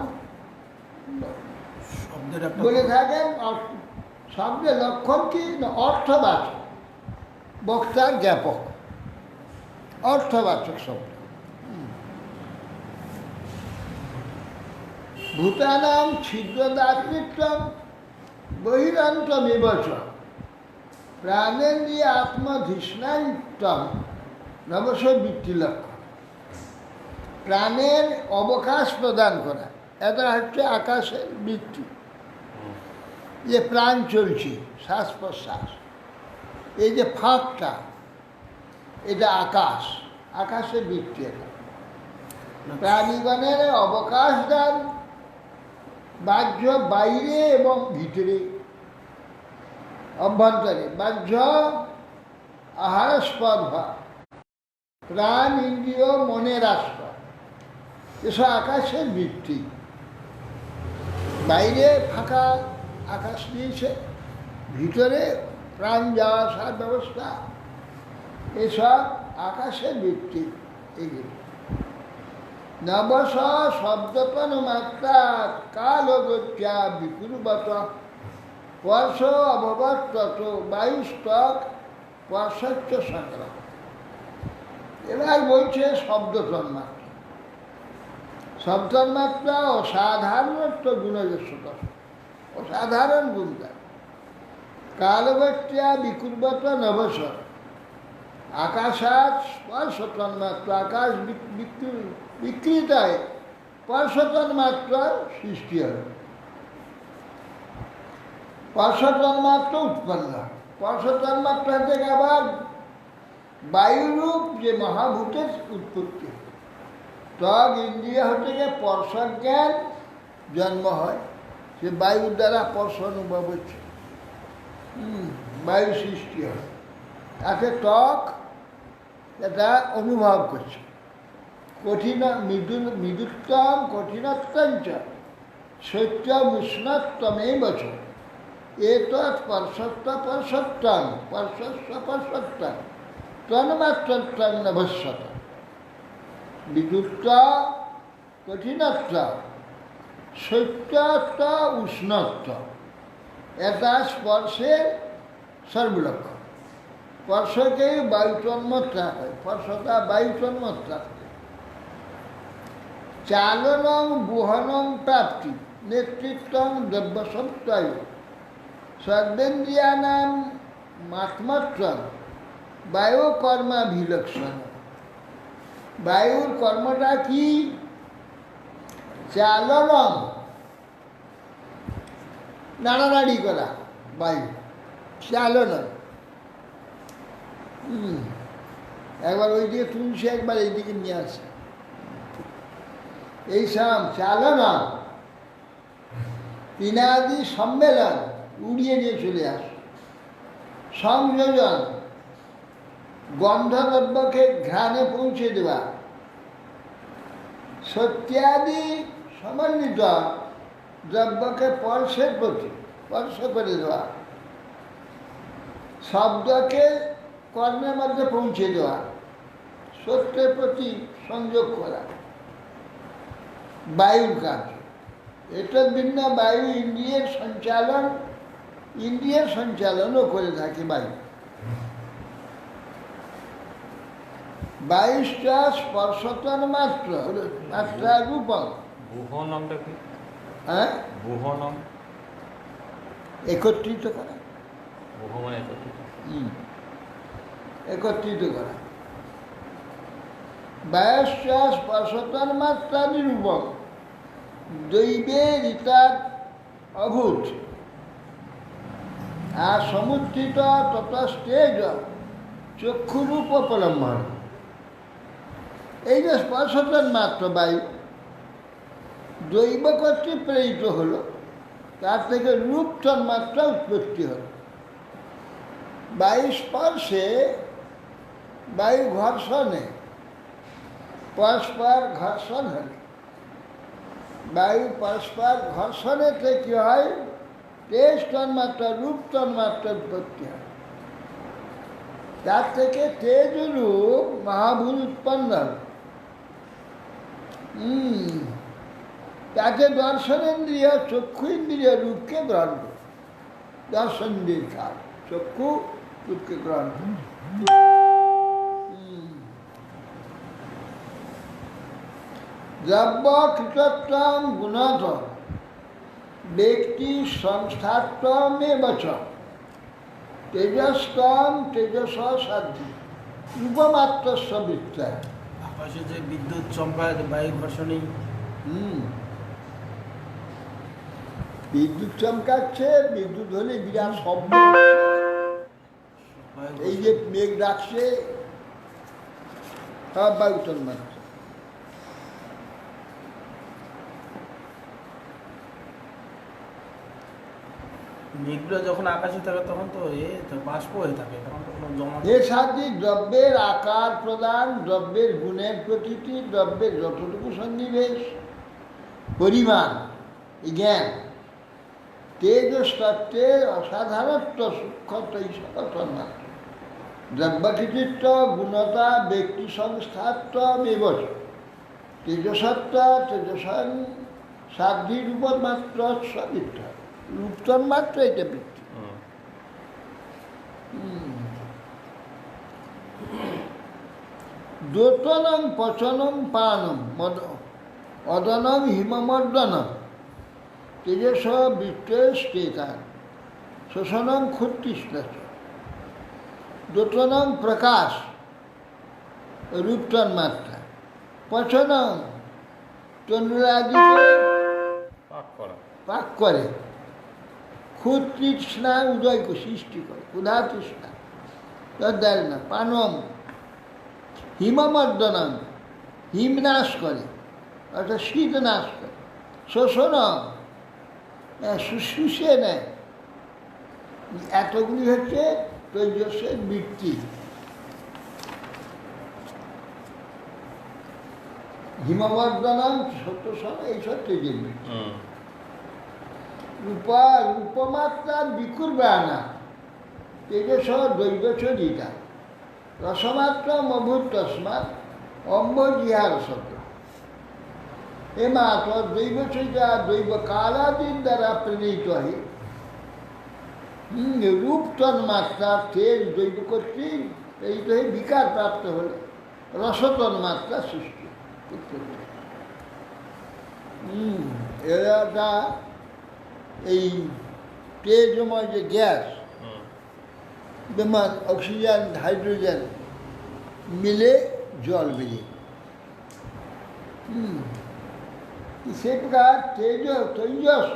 বলে থাকেন। শব্দের লক্ষণ কি না অর্থবাচক, বক্তার জ্ঞাপক। অর্থবাচক শব্দ। ভূতানাম ছিদ্রদাতৃত্বম বহিরন্তমেব চ প্রাণেন্দ্রিয় আত্মধিষ্ণায়িত্বম নবশ বৃত্তিলক্ষ্য। প্রাণের অবকাশ প্রদান করা, এটা হচ্ছে আকাশের বৃত্তি। যে প্রাণ চলছে শ্বাস প্রশ্বাস, এই যে ফাঁকটা, এটা আকাশ, আকাশের বৃত্তি। এটা প্রাণীগণের অবকাশ দান, বাহ্য বাইরে এবং ভিতরে, অভ্যন্তরে বাহ্য আহার স্পর্ধা, প্রাণ ইন্দ্রিয় মনের আশ্রয়, এসব আকাশের বৃত্তি। বাইরে ফাঁকা আকাশ দিয়েছে, ভিতরে প্রাণ যাওয়া আসার ব্যবস্থা, এসব আকাশের বৃত্তি। এগুলো নবশ শব্দতন মাত্রা কালগত্যা বিকুর্বত স্পর্শ অভবত বায়ুস্তক স্পর্শচ্চ সংগ্রাম। এবার বলছে শব্দতন্মাত্রা। শব্দতন্মাত্রা অসাধারণত্ব গুণযশত, অসাধারণ গুণটা। কালগত্যা বিকুর্বত নবশ আকাশাৎ স্পর্শ তন্মাত্রা, আকাশ বিকৃতায় স্পর্শ তন্মাত্রার সৃষ্টি হয়, স্পর্শ তন্মাত্রা উৎপন্ন হয়। স্পর্শ তন্মাত্রা থেকে আবার বায়ুরূপ যে মহাভূতের উৎপত্তি, ত্বক ইন্দ্রিয় হতে গিয়ে স্পর্শজ্ঞান জন্ম হয়। সে বায়ুর দ্বারা স্পর্শ অনুভব হচ্ছে, বায়ু সৃষ্টি হয়, তাকে ত্বক এটা অনুভব করছে। কঠিন মৃদুত্তম কঠিনত্বঞ্চ সত্যম উষ্ণত্বমে বচ এতৎ স্পর্শত্ব স্পর্শত্বম স্পর্শস্ব স্পর্শত্বম তন্মাত্রত্বম নভস্যত। বিদ্যুত্ব কঠিনত্ব সত্যত্ব উষ্ণত্ব, এটা স্পর্শের সর্বলক্ষ্য। স্পর্শকেই বায়ুতন্মাত্রা হয়, স্পর্শতা বায়ুতন্মাত্রা। চালনং বুহনং প্রাপ্তি নেতৃত্বং দ্রব্যসত্তায় সর্বেন্দ্রিয়ানাম মাত্মাত্রং বায়ুকর্মাভিলক্ষণ। বায়ুর কর্মটা কি? চালনং, নাড়ানাড়ি করা, বায়ু চালনং। একবার ওই দিকে তুলছে, একবার এইদিকে নিয়ে আসে, এইসব চালনা তিনাদি সম্মেলন উড়িয়ে নিয়ে চলে আসে। সংযোজন গন্ধদ্রব্যকে ঘ্রাণে পৌঁছে দেওয়া, সত্যাদি সমন্বিত দ্রব্যকে স্পর্শের প্রতি স্পর্শ করে দেওয়া, শব্দকে কর্ণের মধ্যে পৌঁছে দেওয়া, সত্যের প্রতি সংযোগ করা, বায়ুর কাজ। এটা ভিন্ন বায়ু ইন্দ্রিয়ের সঞ্চালন, ইন্দ্রিয়ের সঞ্চালনও করে থাকে বায়ু। বায়ুটা স্পর্শতন মাত্র, মাত্রা রূপক। বুহনমটা কি? হ্যাঁ, বুহনম একত্রিত করা। বুহ মানে একত্রিত, একত্রিত করা। বায়ুটা স্পর্শতন মাত্রা নিরূপক, দৈবে ঋতার অভূত আর সমুত্থিত ততস্তেজ চক্ষুরূপ অবলম্বন। এই যে স্পর্শতন মাত্র বায়ু দৈব কর্তৃক প্রেরিত হলো, তার থেকে রূপ তন্মাত্রা উৎপত্তি হল। বায়ু স্পর্শে, বায়ু ঘর্ষণে, পরস্পর ঘর্ষণ হলে, বায়ু পরস্পর ঘর্ষণেতে কি হয়? তেজ তন্মাত্রা, রূপ তন্মাত্রা উৎপত্তি হয়। তার থেকে তেজ রূপ মহাভূত উৎপন্ন হয়। তাকে দর্শনেন্দ্রিয় চক্ষু ইন্দ্রিয় রূপকে গ্রহণ করে, দর্শনেন্দ্রিয় কাজ চক্ষু রূপকে গ্রহণ করে। দ্রব্য কৃতত্বম গুণত ব্যক্তি সংস্থাত্বমেব চ তেজস্তম তেজস সাধ্যি রূপমাত্রস্য বৃত্তা। আকাশে যে বিদ্যুৎ চমকায় বায়ু ঘর্ষণী, বিদ্যুৎ চমকাচ্ছে, বিদ্যুৎ হলে বিরাট শব্দ, বায়ু এই যে মেঘ ডাকছে সব বায়ু তন্মাত্রা। মেঘগুলো যখন আকাশে থাকে তখন তো বাষ্প হয়ে থাকে, তখন তো কোনো জমা এ সাথে দ্রব্যের আকার প্রদান, দ্রব্যের গুণের প্রকৃতি, দ্রব্যের যতটুকু সন্নিবেশ পরিমাণ, এই জ্ঞান, তেজস তত্ত্বের অসাধারণত্ব সূক্ষ্মত্ব তন্মাত্র। দ্রব্যকৃতিত্ব গুণতা ব্যক্তি সংস্থাত্বমেব চ তেজসত্ব তেজসন সাধ্যি রূপমাত্র সবিত্র। রূপতন্মাত্র এটা বৃত্তি। দোতনম পচনম পানম অদনম হিমমর্দনম তেজস বৃত্তেষ্টেতান শোষণম ক্ষুত্তৃষ্ণ। দোতনম প্রকাশ রূপতন্মাত্রা, পচনম তন্ডুলাদিকে পাক করে, ক্ষুতৃষ্ণা উদয়কে সৃষ্টি করে, ক্ষুধা তৃষ্ণা দেয় না। পানম হিমমর্দনম হিম নাশ করে, অর্থাৎ শীত নাশ করে। শোষণম শুশুষে নেয়। এতগুলি হচ্ছে তৈজসের বৃত্তি। হিমমর্দনম শোষণ এইসব তেজের বৃত্তি। রূপমাত্রার বিকুর্বাণা তেজস দৈবচরিতা রসমাত্র মভূত তস্মাৎ অম্বজিহার শব্দ। এ মাত্র দৈবচরিতা দৈব কালাদির দ্বারা প্রেরিত হয়ে রূপ তন্মাত্রা তেজ দৈব কর্তৃক প্রেরিত হয়ে বিকার প্রাপ্ত হলে রসতন্মাত্রা সৃষ্টি। এরা এই তেজময় যে গ্যাস, যেমন অক্সিজেন হাইড্রোজেন মিলে জল বেরিয়ে, সে প্রকার তৈজস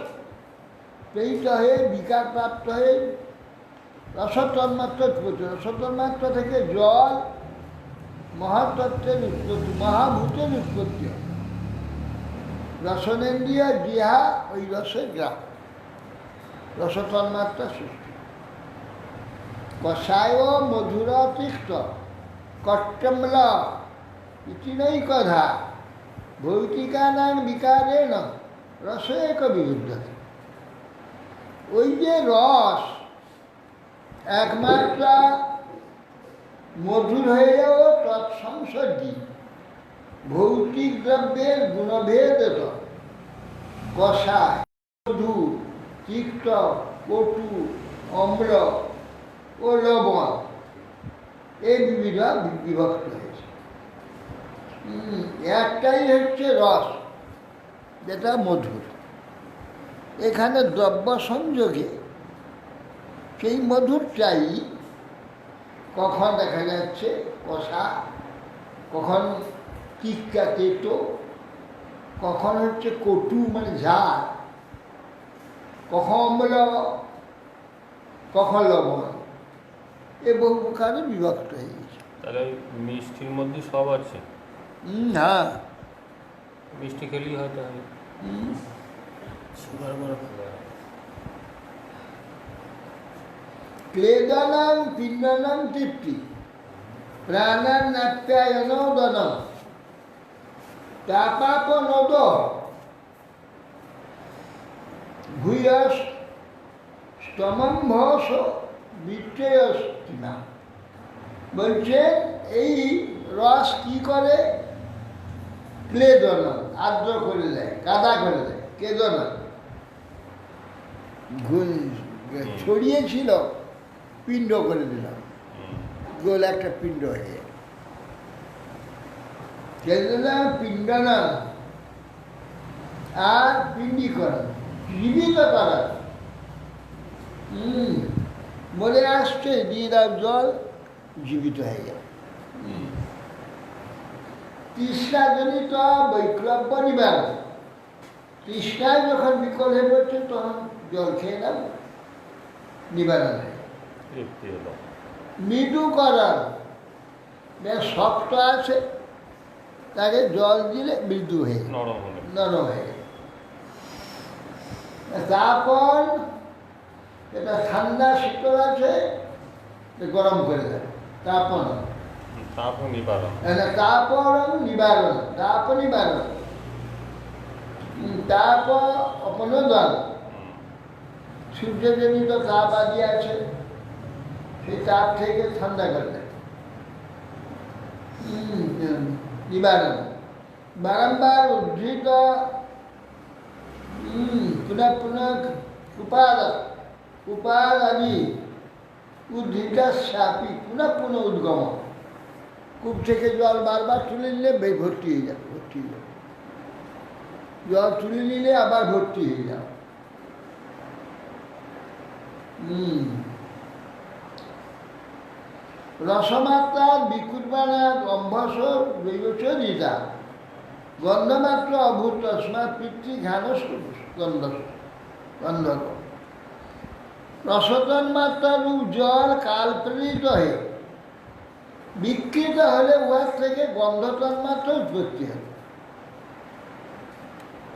প্রেরিত হয়ে বিকার প্রাপ্ত হয়ে রসতন্মাত্রা উৎপত্তি। রসতন্মাত্রা থেকে জল মহাতত্ত্বের উৎপত্তি, মহাভূতের উৎপত্তি হয়। রসনেন্দ্রিয় জিহা ওই রসের গ্রাহ, রসতন্মাত্রা সৃষ্টি। কষায় মধুর তিক্ত কট্টম্ল ইতি নৈকধা ভৌতিকানাং বিকারেণ রস এক বিরুদ্ধতে। ওই যে রস একমাত্রা মধুর হয়েও তৎসংসর্গী ভৌতিক দ্রব্যের গুণভেদ কষায়, মধু, তিক্ত, কটু, অম্ল ও লবণ এই বিবিধ বিভক্ত হয়েছে। একটাই হচ্ছে রস, যেটা মধুর। এখানে দ্রব্য সংযোগে সেই মধুরটাই কখন দেখা যাচ্ছে কষা, কখন তিক্তা তেতো, কখন হচ্ছে কটু মানে ঝাল, কখন অম্ল, কখন লবণ, এ বহু প্রকারে বিভক্ত হয়ে গেছে। তাহলে মিষ্টির মধ্যে সব আছে। হ্যাঁ, মিষ্টি খেলেই হয়তো হয়। ক্লেদনম পিণ্ডনম তৃপ্তি প্রাণান নাপ্যায়নোদনম তাপাপনোদ ভূয়স স্তমম্ভস বিত্রেয়স্তিনা। বলছে এই রস কি করে? ক্লেদনম আর্দ্র করে দেয়, কাদা করে দেয়। ক্লেদনম ছড়িয়েছিল, পিণ্ড করে দিলাম, গোল একটা পিণ্ড হয়ে। ক্লেদনম পিণ্ডনম আর পিণ্ডীকরণ, জীবিত করা। মরে আসছে, দিয়ে দাও জল, জীবিত হয়ে গেল। তৃষ্ণাজনিত বৈক্লব্য নিবারণ, তৃষ্ণায় যখন বিকল হয়ে পড়ছে তখন জল খেয়ে নাও, নিবারণ হয়ে গেল। তৃপ্তি হলো। মৃদুকরণ, বেশ শক্ত আছে, তাকে জল দিলে মৃদু হয়ে গেল, নরম হলো। নরম হয়ে গেল। তারপর এটা ঠান্ডা শীতল আছে, গরম করে দেয়, তারপর তারপর নিবারণ। তারপর নিবারণ, তারপর নিবারণ, তারপর অপনোদন। সূর্যজনিত তাপ আদি আছে, সেই তাপ থেকে ঠান্ডা করে দেয়, নিবারণ। বারম্বার উদ্ধৃত পুনঃ পুনঃ উপাদানি উদ্ধৃত সাপি পুনঃ পুনঃ উদ্গম। কূপ থেকে জল বারবার তুলে নিলে ভর্তি হয়ে যাবে, ভর্তি হয়ে যাবে। জল তুলে নিলে আবার ভর্তি হয়ে যাবে। রসমাত্রা বিকুর্বাণা গম্ভস দৈবচ দিতা গন্ধমাত্র অভূত তস্মাৎ পিতৃ ঘানস গন্ধ গন্ধক। রসতন মাত্রা রূপ জল কালপ্রেরিত হয়ে বিকৃত হলে উহার থেকে গন্ধতন মাত্র উৎপত্তি হয়।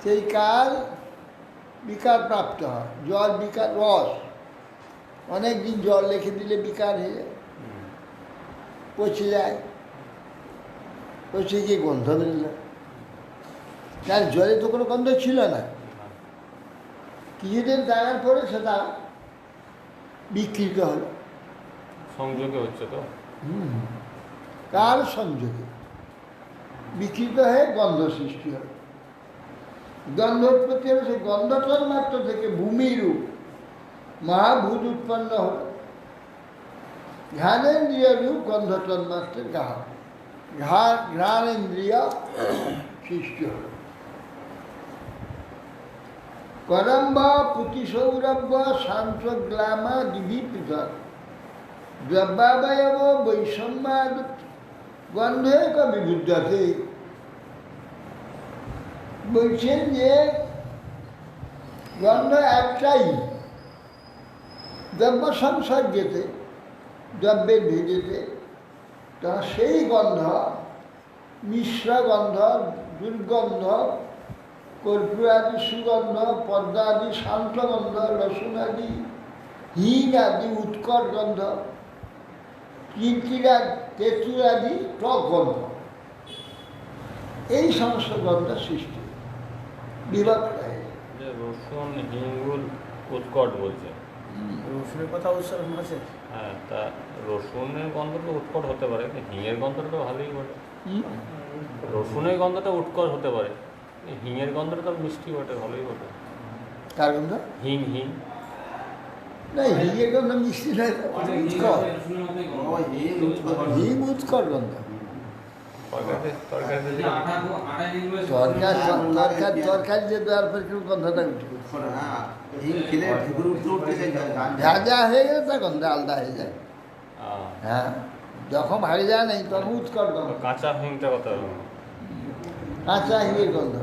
সেই কাল বিকার প্রাপ্ত হয়। জল বিকার, রস অনেক দিন জল রেখে দিলে বিকার হয়ে যায়, পচে যায়, পচে গিয়ে গন্ধ বেরোল। তার জলে তো কোনো গন্ধ ছিল না, কিছুদিন থাকার পরে সেটা বিকৃত হলো। সংযোগে হচ্ছে তো, কাল সংযোগে বিকৃত হয়ে গন্ধ সৃষ্টি হল। গন্ধ উৎপত্তি হলো, সেই গন্ধতন মাত্র থেকে ভূমিরূপ মহাভূত উৎপন্ন হল। ঘ্রাণেন্দ্রিয় রূপ গন্ধতন মাত্রের ঘ্রাণেন্দ্রিয় সৃষ্টি হল। করম্ব পুতিসৌরভ্য শান্ত গ্লামা দিবি পৃথক দ্রব্যাবয়ব বৈষম্যাদ গন্ধে বিবুদ্ধতে। বলছেন যে গন্ধ একটাই, দ্রব্য সংসর্গেতে, দ্রব্যের ভেজেতে, তা সেই গন্ধ মিশ্র গন্ধ, দুর্গন্ধ, কর্পূর আদি সুগন্ধ, পদ্ম আদি শান্ত গন্ধ, রসুন আদি, হিং আদি উৎকট গন্ধ, কীর্তিরা তেঁতুল আদি টক গন্ধ, এই সমস্ত গন্ধ সৃষ্টি বিভক্ত হয়ে। রসুন হিঙ্গুল উৎকট বলছে, রসুনের কথা উচ্চারণ আছে। হ্যাঁ, তা রসুনের গন্ধ তো উৎকট হতে পারে, হিঙের গন্ধটা তো ভালোই বটে। রসুনের গন্ধটা উৎকট হতে পারে, হিঙের গন্ধটা তো মিষ্টি বটে, ভালোই বটে। কার গন্ধ? হিং হিং না, হিঙের গন্ধ মিষ্টি নয়, উৎকট। হিং উৎকট গন্ধ। তরকারি যে দেওয়ার পর কেউ গন্ধটা উঠে ভাজা হয়ে গেলে তার গন্ধ আলাদা হয়ে যায়। হ্যাঁ, যখন ভাজা নেই তখন উৎকট গন্ধ। কাঁচা হিংটা কথা, কাঁচা হিঙের গন্ধ।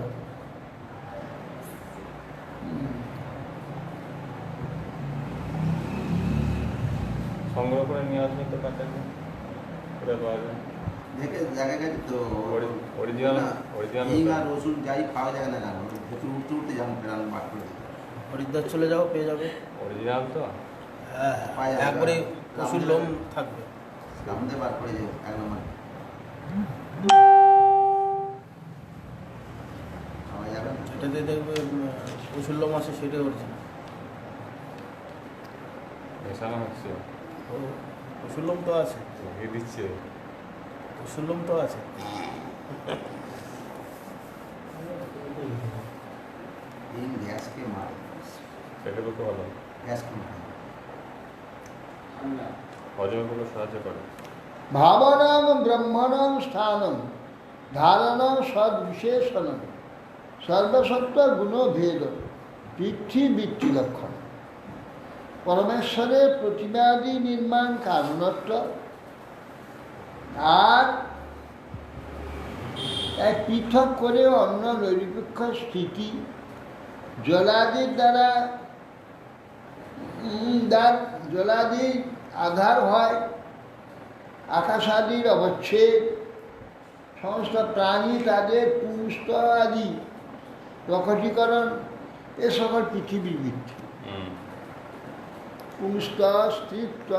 সংগ্রহ করে নিয়ে আসবেন তো কাঁচা হিং, ওটা পাওয়া যায়। অরিজিনাল রসুন যাই পাওয়া যায় না, উঠতে উঠতে যেমন বার করে হরিদ্বার চলে যাও, পেয়ে যাবে। অরিজিনাল তো, হ্যাঁ, একবারে পশুর লোম থাকবে, আমাদের বার করে যাও এক নম্বর পাওয়া যাবে। এটাতে দেখবে পশুর লোম আছে, সেটাই অরিজিনাল। মেশানো হচ্ছে, পশুর লোম তো আছে, দিচ্ছে পশুর লোম তো আছে। গ্যাসকে মার, সেটা তো ভালো, গ্যাসকে মার, হজমে খুব সাহায্য করে। ভাবনাং ব্রহ্মণং স্থানম ধারণং সদ্বিশেষণম সর্বসত্ত্ব গুণভেদ বৃত্তি লক্ষণ পরমেশ্বরের প্রতিমাদি নির্মাণ কারণত্ব আর এক পৃথক করে অন্য নৈরপেক্ষ স্থিতি জলাদির দ্বারা জলাদির আধার হয় আকাশাদির অবচ্ছেদ সমস্ত প্রাণী তাদের পুষ্ট আদি প্রকটীকরণ এ সকল পৃথিবীর ভিত্তি পুষ্ট স্থিত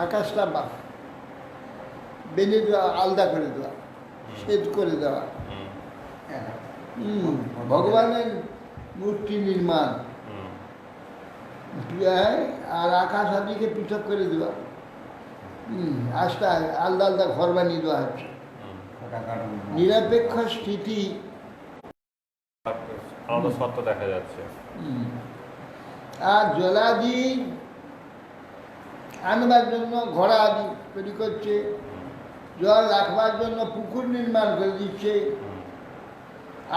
আকাশটা বেঁধে দেওয়া আলাদা করে দেওয়া ছেদ করে দেওয়া ভগবানের মূর্তি নির্মাণ আর আকাশ আদিকে পৃথক করে দেওয়া আস্তে আলাদা আলাদা ঘর বানিয়ে দেওয়া হচ্ছে নিরপেক্ষ স্থিতি সত্য দেখা যাচ্ছে। আর জলাদি আনবার জন্য ঘোড়া আদি তৈরি করছে, জল রাখবার জন্য পুকুর নির্মাণ করে দিচ্ছে,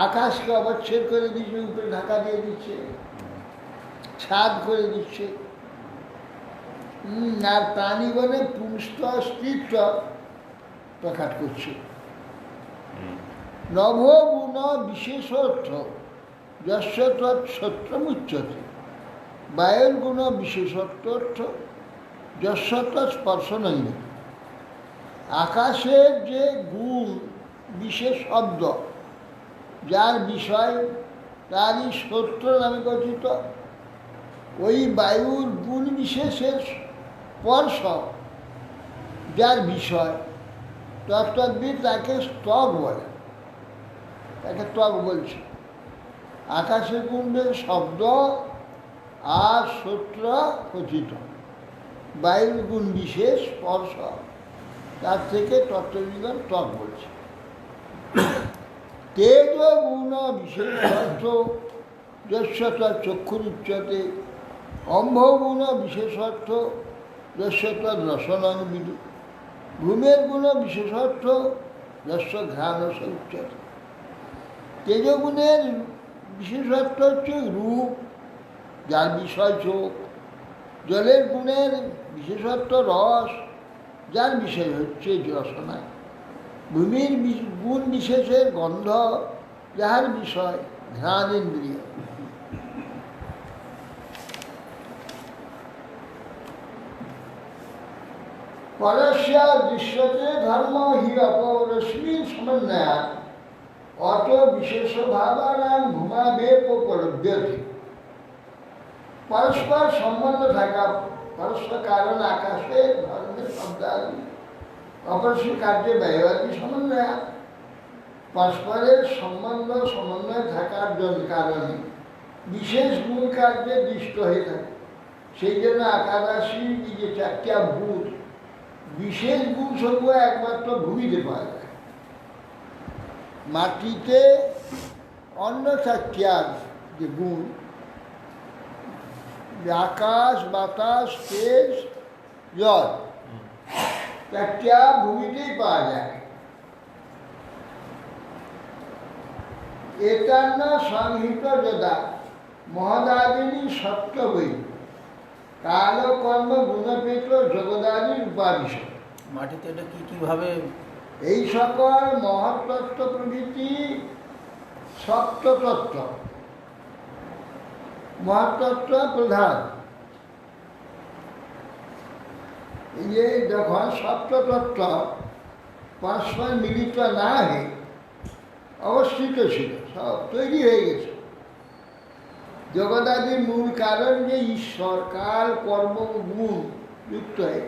আকাশকে অবচ্ছেদ করে দিচ্ছে, উপরে ঢাকা দিয়ে দিচ্ছে, ছাদ করে দিচ্ছে। আর প্রাণীগণে পুষ্ট অস্তিত্ব প্রকাশ করছে। নভগুণ বিশেষত্ব যস্য তৎসত্যমুচ্যতে বায়ুর গুণ বিশেষত্ব যস্য তৎস্পর্শ নৈব। আকাশের যে গুণ বিশেষ শব্দ যার বিষয় তারই সত্য নামে কথিত, ওই বায়ুর গুণ বিশেষের স্পর্শ যার বিষয় তত্ত্ববিদ তাকে স্তব বলে, তাকে ত্বক বলছে। আকাশের গুণের শব্দ আর সূত্র কথিত, বায়ুর গুণ বিশেষ স্পর্শ তার থেকে তত্ত্ববিজ্ঞান ত্বক বলছে। তেজ গুণ বিশেষ অর্থ যস্য চক্ষুরুচ্যতে অম্ভগুণ বিশেষত্ব যস্য রসনং বিদু। ঘুমের গুণ বিশেষত্ব যস্য ঘ্রাণস উচ্যতে। তেজগুণের বিশেষত্ব হচ্ছে রূপ যার বিষয় চোখ। জলের গুণের বিশেষত্ব রস যার বিষয় হচ্ছে রসনা। ভূমির গুণ বিশেষের গন্ধ যাহার বিষয় ঘ্রাণ ইন্দ্রিয়। পরস্য দৃশ্যতে ধর্ম হি অপরশ্মি সমন্বয়া অত বিশেষ ভাবানাং ভূমাবেপলভ্যতে। পরস্পর সম্বন্ধ থাকা, পরস্পর কারণ আকাশে ধর্মের শব্দাদি অপরস্পর কার্যে ব্যয়বাদী সমন্বয়। পরস্পরের সমন্বয় থাকার জন্য কারণে বিশেষ গুণ কার্যে দৃষ্ট হয়ে থাকে। সেই জন্য একাদশী যে চারটা ভূত বিশেষ গুণ সমূহ একমাত্র ভূমিতে পাওয়া যায়। মাটিতে অন্য চারটিয়ার যে গুণ আকাশ বাতাস তেজ জল চারটিয়া ভূমিতেই পাওয়া যায়। একান্ন সংহিত যদা মহদাদিনী সত্য বই কাল কর্ম গুণপেত জগদাদির উপাবিশ। মাটিতে এটা কীভাবে এই সকল মহত্তত্ত্ব প্রভৃতি সপ্ততত্ত্ব, মহত্তত্ত্ব প্রধান। এই যে যখন সপ্ততত্ত্ব পরস্পর মিলিত না হয়ে অবস্থিত ছিল, সব তৈরি হয়ে গেছে। জগদাদির মূল কারণ যে ঈশ্বর কাল কর্ম গুণ যুক্ত হয়ে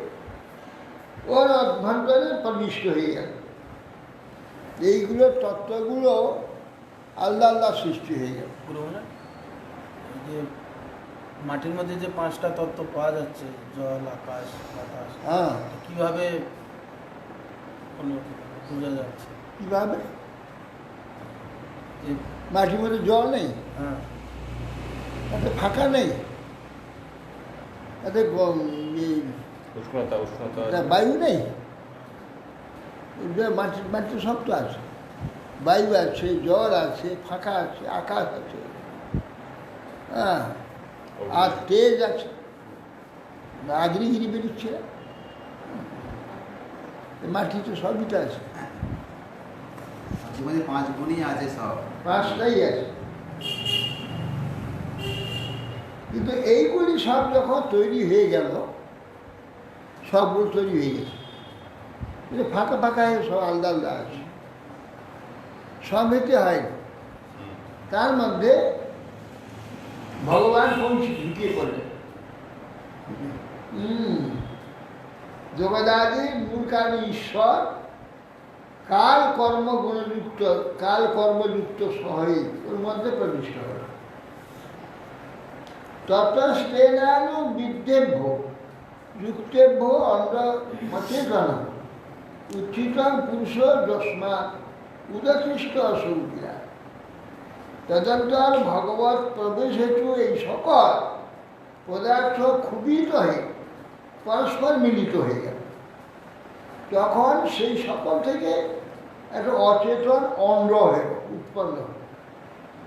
ওর অভ্যন্তরে প্রবিষ্ট হয়ে গেল। এইগুলো তত্ত্বগুলো আলাদা আলাদা সৃষ্টি হয়ে গেল। যে মাটির মধ্যে যে পাঁচটা তত্ত্ব পাওয়া যাচ্ছে, জল আকাশ বাতাস, হ্যাঁ, কীভাবে বোঝা যাচ্ছে? কীভাবে? মাটির মধ্যে জল নেই, হ্যাঁ, তাতে ফাঁকা নেই, তাতে উষ্ণতা বায়ু নেই, মাটির সব তো আছে। বায়ু আছে, জল আছে, ফাঁকা আছে, আকাশ আছে, হ্যাঁ, আর তেজ আছে, আগ্রিগিরি বেরোচ্ছে, মাটিতে সবইটা আছে, জীবনে 5 গুণই আছে সব। 5টাই আছে। কিন্তু এইগুলি সব যখন তৈরি হয়ে গেল, সবগুলো তৈরি হয়ে গেছে, কিন্তু ফাঁকা ফাঁকা হয়ে সব আলাদা আলাদা আছে, সব হইতে হয় না। তার মধ্যে ভগবান পৌঁছে ঢুকিয়ে পড়লেন। জগদাদির মূল কারণ ঈশ্বর কাল কর্ম গুণযুক্ত, কাল কর্মযুক্ত শহরে ওর মধ্যে প্রবিষ্ট হল। ততস্তেনানু বিদ্যেভ্য যুক্তেভ্য অন্ধ্র মচেতন উচ্চিতম পুরুষ যস্মাৎ উদকৃষ্ট অসৌকিরা। তদন্তর ভগবত প্রবেশ হেতু এই সকল পদার্থ ক্ষুবিত হয়ে পরস্পর মিলিত হয়ে গেল। তখন সেই সকল থেকে একটা অচেতন অঙ্গ হয়ে উৎপন্ন হল।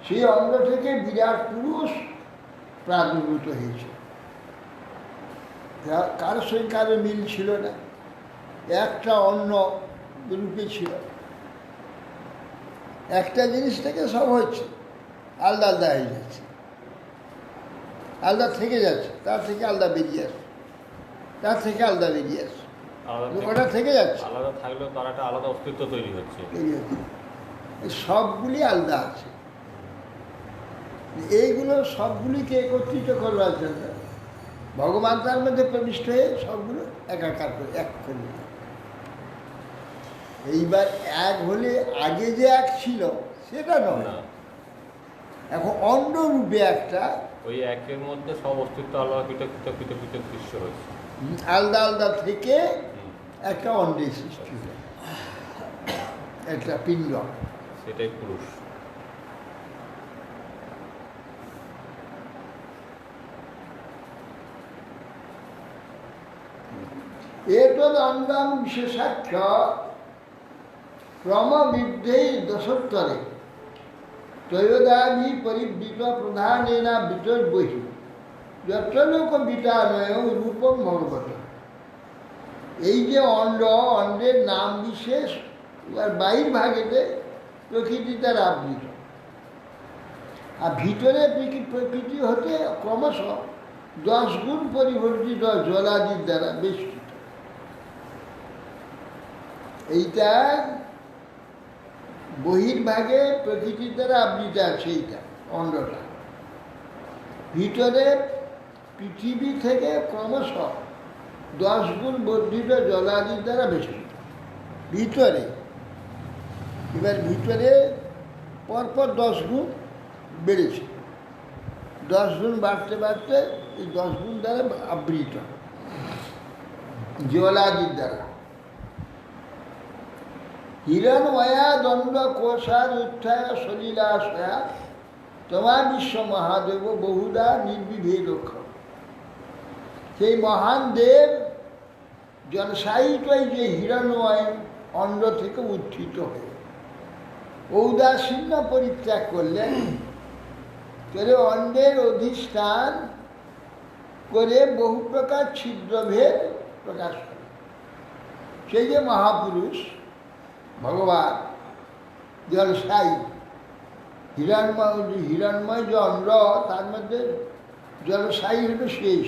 সেই অঙ্গ থেকে বিরাট পুরুষ প্রাদুর্ভূত হয়েছে। কারোর সঙ্গে কারো মিল ছিল না, একটা অন্য রূপে ছিল। একটা জিনিস থেকে সব হচ্ছে, আলাদা আলাদা হয়ে যাচ্ছে, আলাদা থেকে যাচ্ছে, তার থেকে আলাদা বেরিয়ে আসছে, তার থেকে আলাদা বেরিয়ে আসছে, ওটা থেকে যাচ্ছে, আলাদা থাকলেও তার একটা আলাদা অস্তিত্ব তৈরি হচ্ছে। সবগুলি আলাদা আছে। এইগুলো সবগুলিকে একত্রিত করবার জন্য ভগবান তার মধ্যে প্রবিষ্ট হয়ে সবগুলো একাকার করে এক করে। এইবার এক হলে আগে যে এক ছিল সেটা নয়, এখন অন্য রূপে একটা ওই একের মধ্যে সব অস্তিত্ব আলাদা পৃথক পৃথক পৃথক পৃথক দৃশ্য হয়েছে, আলাদা আলাদা থেকে একটা অন্ডের সৃষ্টি হয়, একটা পিণ্ড, সেটাই পুরুষ। এতদ অঙ্গং বিশেষাখ্য ক্রমবিদ্ধেই দশোত্তরে ত্রয়োদাভি পরিবৃত প্রধানেনা বিতর্বহি যত্রলোক বিতানয় রূপম ভগবত। এই যে অণ্ড, অণ্ডের নাম বিশেষ এবার বাহির ভাগেতে প্রকৃতি তার আবৃত, আর ভিতরে প্রকৃতি হতে ক্রমশ 10 গুণ পরিবর্তিত জলাদির দ্বারা বেষ্টিত। এইটা বহির্ভাগে প্রকৃতির দ্বারা আবৃত আছে, এইটা অন্ডটা। ভিতরে পৃথিবী থেকে ক্রমশ 10 গুণ বর্ধিত জলাদির দ্বারা বেষ্টিত ভিতরে। এবার ভিতরে পরপর 10 গুণ বেড়েছে, 10 গুণ বাড়তে বাড়তে এই 10 গুণ দ্বারা আবৃত জলাদির দ্বারা। হিরণময়া দণ্ড কোষার উত্থায় সলিলাশয়া তোমা বিশ্ব মহাদেব বহুদা নির্বিভেদ। সেই মহান দেব জনসায়িতই যে হিরণময় অণ্ড থেকে উত্থিত হয়ে ঔদাসীন্য পরিত্যাগ করলেন, করে অন্ডের অধিষ্ঠান করে বহু প্রকার ছিদ্রভেদ প্রকাশ করে। সেই যে মহাপুরুষ ভগবান জলসায়ী হিরণময় যে অন্ড, তার মধ্যে জলসায়ী হল শেষ।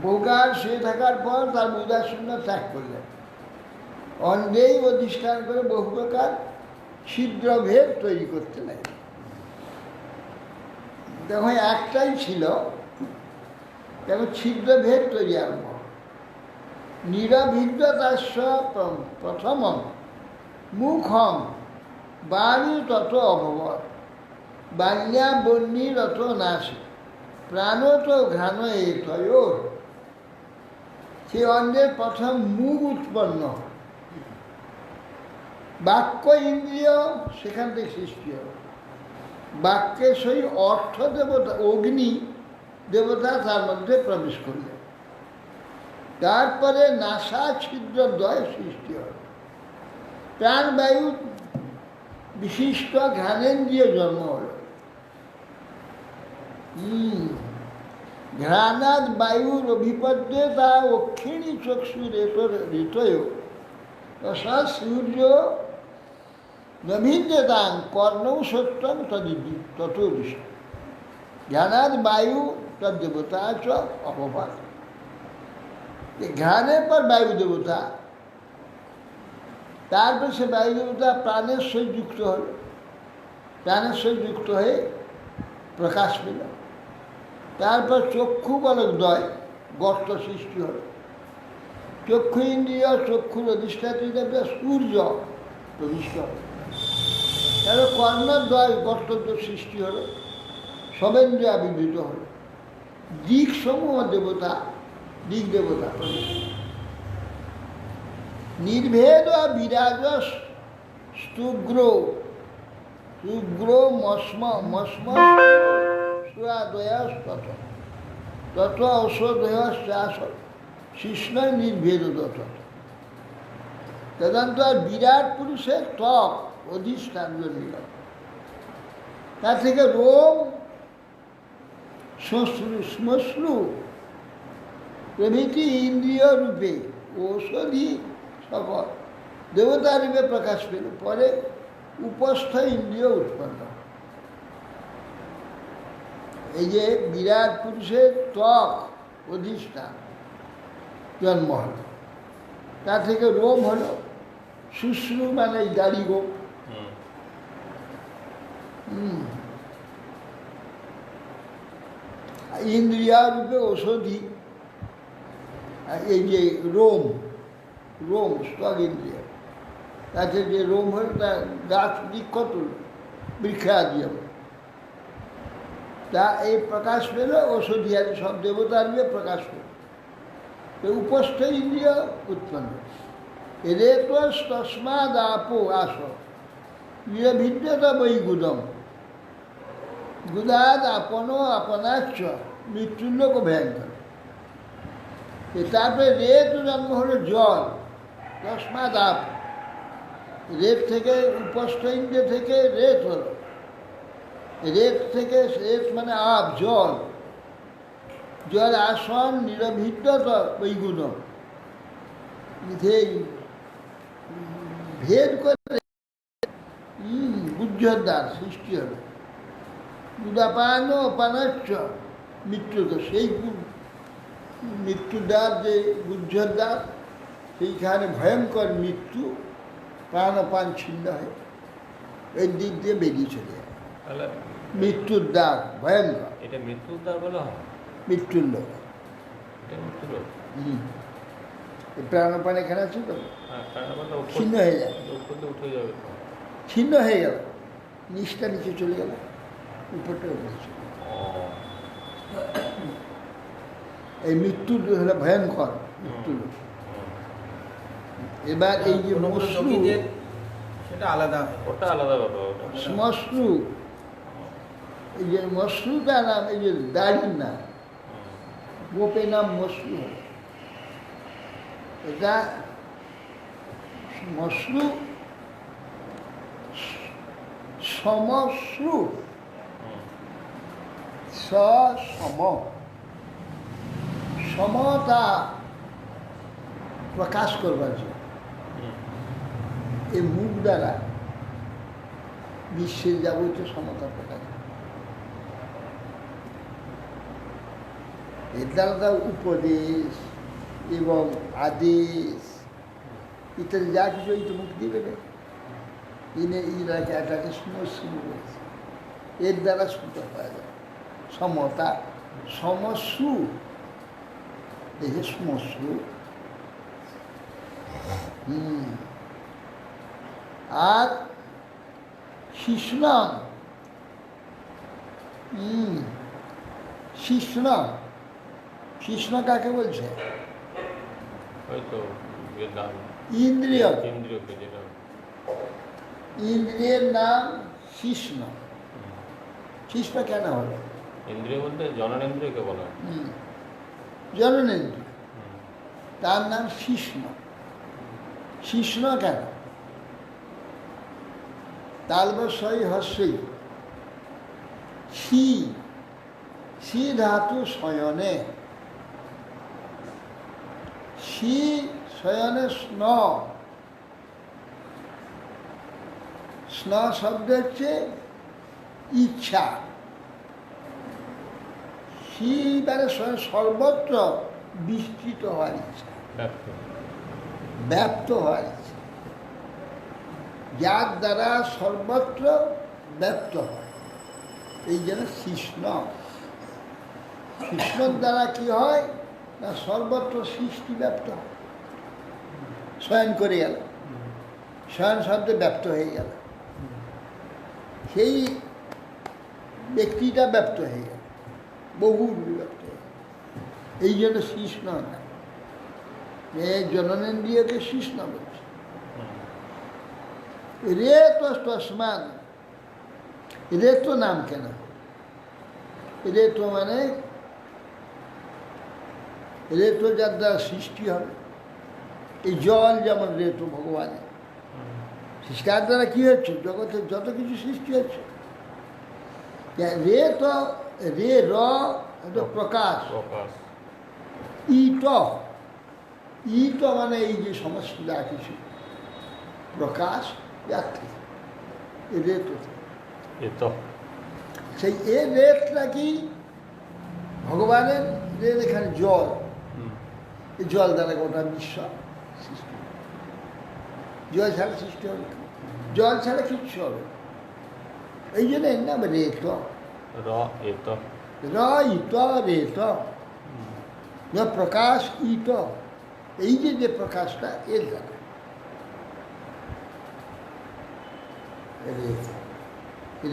বহুকাল শুয়ে থাকার পর তার উদাসীন্য ত্যাগ করলেন, অন্ডেই অধিষ্ঠান করে বহু প্রকার ছিদ্রভেদ তৈরি করতে লাগলেন। তখন একটাই ছিল, তখন ছিদ্রভেদ তৈরি আরম্ভ। নিরভিদ্যতাস্য প্রথমম মুখম বাণী তত অভবৎ বাণ্যা বন্যীরত নাশে প্রাণত ঘ্রাণ এতয়োর। সে অন্যের প্রথম মুখ উৎপন্ন, বাক্য ইন্দ্রিয় সেখান থেকে সৃষ্টি হবে। বাক্যের সেই অর্থ দেবতা অগ্নি দেবতা তার মধ্যে প্রবেশ করলেন। তারপরে নাসা ছিদ্রদ্বয় সৃষ্টি হবে, প্রাণবায়ু বিশিষ্ট ঘ্রাণেন্দ্রিয় জন্ম হল। ঘ্রাণাদ বায়ুর অভিপদ্যে তা অক্ষিণী চক্ষু ঋতয় তথা সূর্য নভিদ্যতাং কর্ণৌ সত্যম ততোদৃশ। জ্ঞানাদ বায়ু তদ্দেবতা চ অপপাত। ঘ্রাণের পর বায়ু দেবতা, তারপর সে বায়ু দেবতা প্রাণের সহিত যুক্ত হল, প্রাণের সহিত যুক্ত হয়ে প্রকাশ পেল। তারপর চক্ষু বলকদ্বয় গর্ত সৃষ্টি হল। চক্ষু ইন্দ্রিয় চক্ষুর অধিষ্ঠাত্রী দেবতা সূর্য প্রবিষ্ট হল। তারপর কর্ণদ্বয় গর্তদ্ব সৃষ্টি হল, সবেন্দ্রিয় আবির্ভূত হল। দিক সমূহ দেবতা, দিক দেবতা নির্ভেদ বিরাজ স্তুগ্র উগ্র মস্মদয়াস তত ঔষধয়াস কৃষ্ণই নির্ভেদ দত। তদন্তর বিরাট পুরুষের ত্বক অধিষ্ঠান জন্মিল, তার থেকে রোম শ্মশ্রু প্রভৃতি ইন্দ্রিয় রূপে ঔষধি সকল দেবতা রূপে প্রকাশ পেল। পরে উপস্থ ইন্দ্রিয় উৎপন্ন। এই যে বিরাট পুরুষের ত্বক অধিষ্ঠান জন্ম হল, তা থেকে রোম হল, শুশ্রু মানে দাড়ি গোপ, ইন্দ্রিয়া রূপে ঔষধি এই যে রোম, রোম স্তগ ইন্দ্রিয়, তাতে যে রোম হল তা গাছ বৃক্ষ তুল বৃক্ষাদি হবে, তা এই প্রকাশ পেল ঔষধি আদি সব দেবতার রূপে প্রকাশ পেল। উপস্থ ইন্দ্রিয় উৎপন্ন। এদের তো তস্মাদ আপো আস নিরভিদ্যতা বৈ গুদম গুদাদ আপন আপনাচ্ছ মৃত্যুর লোক ভয়ঙ্কর। তারপরে রেত জন্ম হলো জল, তস্মাদ আপ, রেত থেকে উপস্থ ইন্দ্রিয় থেকে রেত হল, রেত থেকে রেত মানে আপ জল, জল আসন নিরভিদ্যতা বৈগুণ ভেদ করে গুজ্জদ্বার সৃষ্টি হবে। গুদাপান অপানাচ্ছ মৃত্যু, তো সেই মৃত্যুদ্বার যে গুজ্জদ্বার, সেইখানে ভয়ঙ্কর মৃত্যু, প্রাণপান ছিন্ন হয়, এই দিক দিয়ে বেরিয়ে চলে যায়। মৃত্যুর দ্বার ভয়ঙ্কর, এটা মৃত্যুর দ্বার বলা হয়, মৃত্যুর লোক। প্রাণপান এখানে আছে তো, ছিন্ন হয়ে যায়, উঠে যাবে, ছিন্ন হয়ে গেল, নিচটা নিচে চলে গেল, উপরটা উপরে চলে গেল। এই মৃত্যুর হলো ভয়ঙ্কর মৃত্যু লোক। এবার এই যে মশ্রু, সেটা আলাদা, ওটা আলাদা ব্যাপার। মশ্রু, এই যে মশ্রুটা নাম, এই যে দাড়ির নাম, গোপের নাম মশ্রু। এটা মশ্রু সমশ্রু সম, সমতা প্রকাশ করবার জন্য এই মুখ দ্বারা বিশ্বের যাবতীয় সমতা প্রকাশ। এর দ্বারা তার উপদেশ এবং আদেশ ইত্যাদি যা কিছু এই তো মুখ দিবে না, এটাকে সমশ্রু বলেছে। এর দ্বারা সুতা পাওয়া যায় সমতা, সমশ্রু, দেখে সমশ্রু। আর শিষ্ণ, শিষ্ণ, শিষ্ণ কাকে বলছে? ইন্দ্রিয়, ইন্দ্রিয়ের নাম শিষ্ণ। শিষ্ণ কেন হলো? ইন্দ্রিয় বলতে জননেন্দ্রিয়কে বলা হয়। জননেন্দ্রিয়, তার নাম শিষ্ণ। শিষ্ণ কেন? তালবস্যই হস্যই শি শি ধাতু শয়নে শি শয়নে স্ন স্ন শব্দ হচ্ছে ইচ্ছা শি মানে সর্বত্র বিস্তৃত হওয়ার ইচ্ছা ব্যাপ্ত। ব্যাপ্ত হওয়ার ইচ্ছা যার দ্বারা সর্বত্র ব্যাপ্ত হয় এই জন্য কৃষ্ণ কৃষ্ণর দ্বারা কি হয় না সর্বত্র সৃষ্টি ব্যাপ্ত হয় শয়ন করে গেল শয়ন শব্দে ব্যাপ্ত হয়ে গেল সেই ব্যক্তিটা ব্যাপ্ত হয়ে গেল বহু ব্যাপ্ত হয়ে গেল এই জন্য কৃষ্ণ না জননেন্দ্রিয়কে কৃষ্ণ বলছে রে তো তসমান রে তো নাম কেন রে তো মানে রে তো যার দ্বারা সৃষ্টি হবে এই জল যেমন রে তো ভগবানের সৃষ্টির দ্বারা কী হচ্ছে জগতের যত কিছু সৃষ্টি হচ্ছে রে তো রে র প্রকাশ প্রকাশ। ইট মানে এই যে সমস্ত যা কিছু প্রকাশ ব্যাখ্যা রেত এ তো সেই রেতটা কি ভগবানের রেত এখানে জল এই জল দ্বারা গোটা বিশ্ব সৃষ্টি জল ছাড়া সৃষ্টি হবে জল ছাড়া কিচ্ছু হবে এই জন্য এর নাম রেত র এ তো র ইত রেত প্রকাশ ইত এই যে প্রকাশটা এর দ্বারা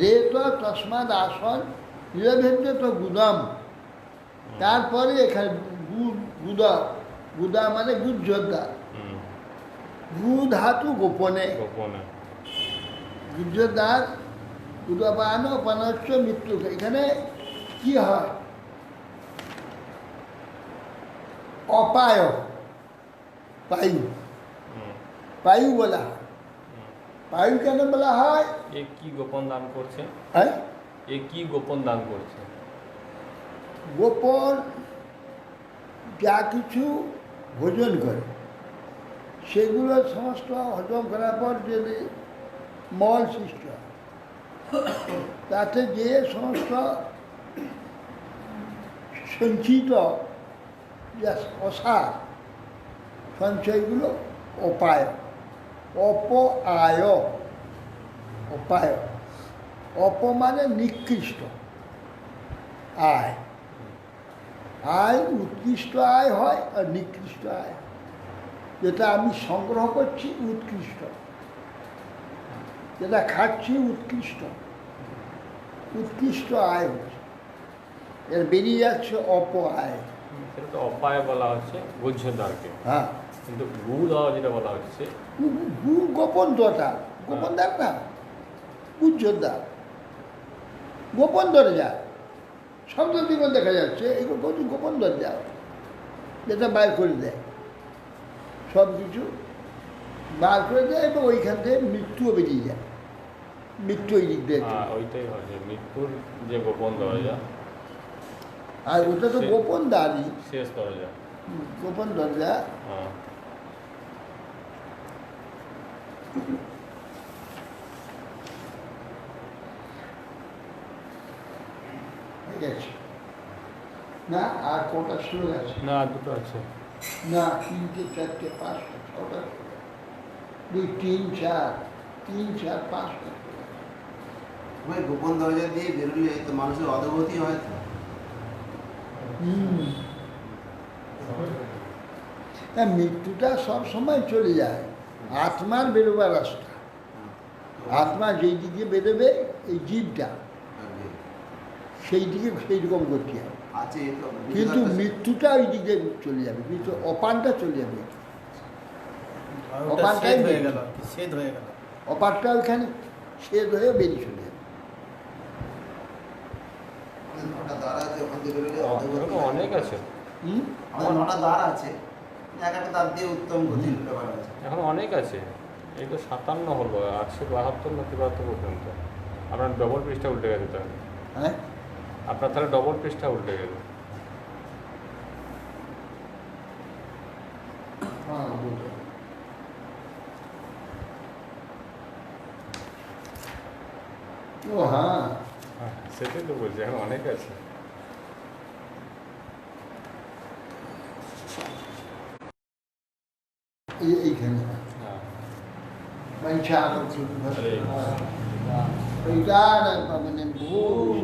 রেত তসমাদ আসন নিরভেদ্য তো গুদাম তারপরে এখানে গুদা গুদা মানে গুজ্জোদ্দা গু ধাতু গোপনে গোপনে গুজ্জোদ্দার গুদাপান পানচ্চ মৃত্যু এখানে কি হয় অপায় পায়ু পায়ু বলা হয় পায়ু কেন বলা হয় এ কি গোপন দান করছে হ্যাঁ এ কি গোপন দান করছে গোপন যা কিছু ভোজন করে সেগুলো সমস্ত হজম করার পর যদি মল সৃষ্টি হয় তাতে যে সমস্ত সঞ্চিত যা অসার সঞ্চয়গুলো অপায় অপায় অপায় অপ মানে নিকৃষ্ট আয় আয় উৎকৃষ্ট আয় হয় আর নিকৃষ্ট আয় যেটা আমি সংগ্রহ করছি উৎকৃষ্ট যেটা খাচ্ছি উৎকৃষ্ট উৎকৃষ্ট আয় হচ্ছে এর বেরিয়ে যাচ্ছে অপ আয় সেটা তো অপায় বলা হচ্ছে গুজ্জোদ্দারকে হ্যাঁ কিন্তু গু দেওয়া যেটা বলা হচ্ছে গোপন দরটা গোপন দ্বার না গুজ্জোদ্দার গোপন দরজা শব্দ দিকে দেখা যাচ্ছে এগুলো গোপন দরজা যেটা বাইর করে দেয় সব কিছু বার করে দেয় এবং ওইখান থেকে মৃত্যুও বেরিয়ে যায় মৃত্যু ওই দিক দিয়ে ওইটাই হয় যে মৃত্যুর যে গোপন দরজা আর ওটা তো গোপন দ্বারই শেষ দরজা গোপন দরজা হ্যাঁ হয়ে গেছে না আর কটা শ্লোক আছে না আর দুটো আছে না 3টে 4টে 5টা 6টা 2 3 4 3 4 5টা ওই গোপন দরজা দিয়ে বেরোলে তো মানুষের অধোগতি হয় তো মৃত্যুটা সব সময় চলে যায় আত্মার বেরোবার রাস্তা আত্মা যেই দিকে বেরোবে এই জীবটা সেই দিকে সেই রকম গতি হবে আছে তো কিন্তু মৃত্যুটা ওই দিকে চলে যাবে মৃত্যু অপানটা চলে যাবে আর ওটা অপানটাই ছেদ হয়ে মৃত্যু। গেল ছেদ হয়ে গেল অপানটা ওইখানে ছেদ হয়ে বেরিয়ে চলে যাবে নটা দ্বার আছে ওখান থেকে বেরোলে অধোগতি এরকম অনেক আছে হুম? আমাদের নটা দ্বার আছে এক একটা দ্বার দিয়ে উত্তম গতির ব্যাপার আছে এখন অনেক আছে এই তো 57 হলো, 172 না 73 পর্যন্ত। আপনার ডবল পৃষ্ঠা উল্টে গেছে তাহলে। হ্যাঁ আপনার তাহলে ডবল পৃষ্ঠা উল্টে গেছে। হ্যাঁ বুঝলাম। ও হ্যাঁ হ্যাঁ সেটাই তো বলছি, এখন অনেক আছে। এইখানে হ্যাঁ पंचांग अरे। परिदान पवने भूष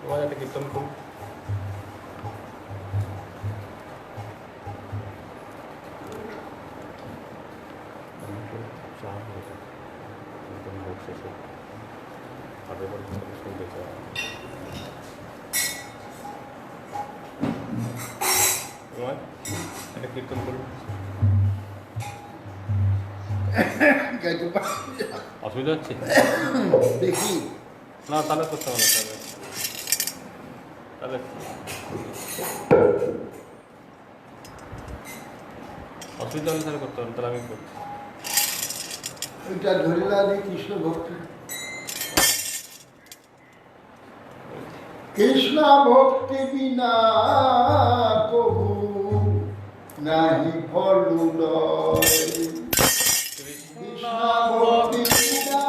তোমার একটা কীর্তন করুন। একটা কীর্তন করুন। অসুবিধা হচ্ছে देखी না? তাহলে করতে হবে না, তাহলে অসুবিধা হলে তাহলে করতে হবে, তাহলে আমি করছি। এটা ধরিলাদি কৃষ্ণ ভক্তি কৃষ্ণ ভক্তি বিনা কবু নাহি ফলুদয় কৃষ্ণ ভক্তি বিনা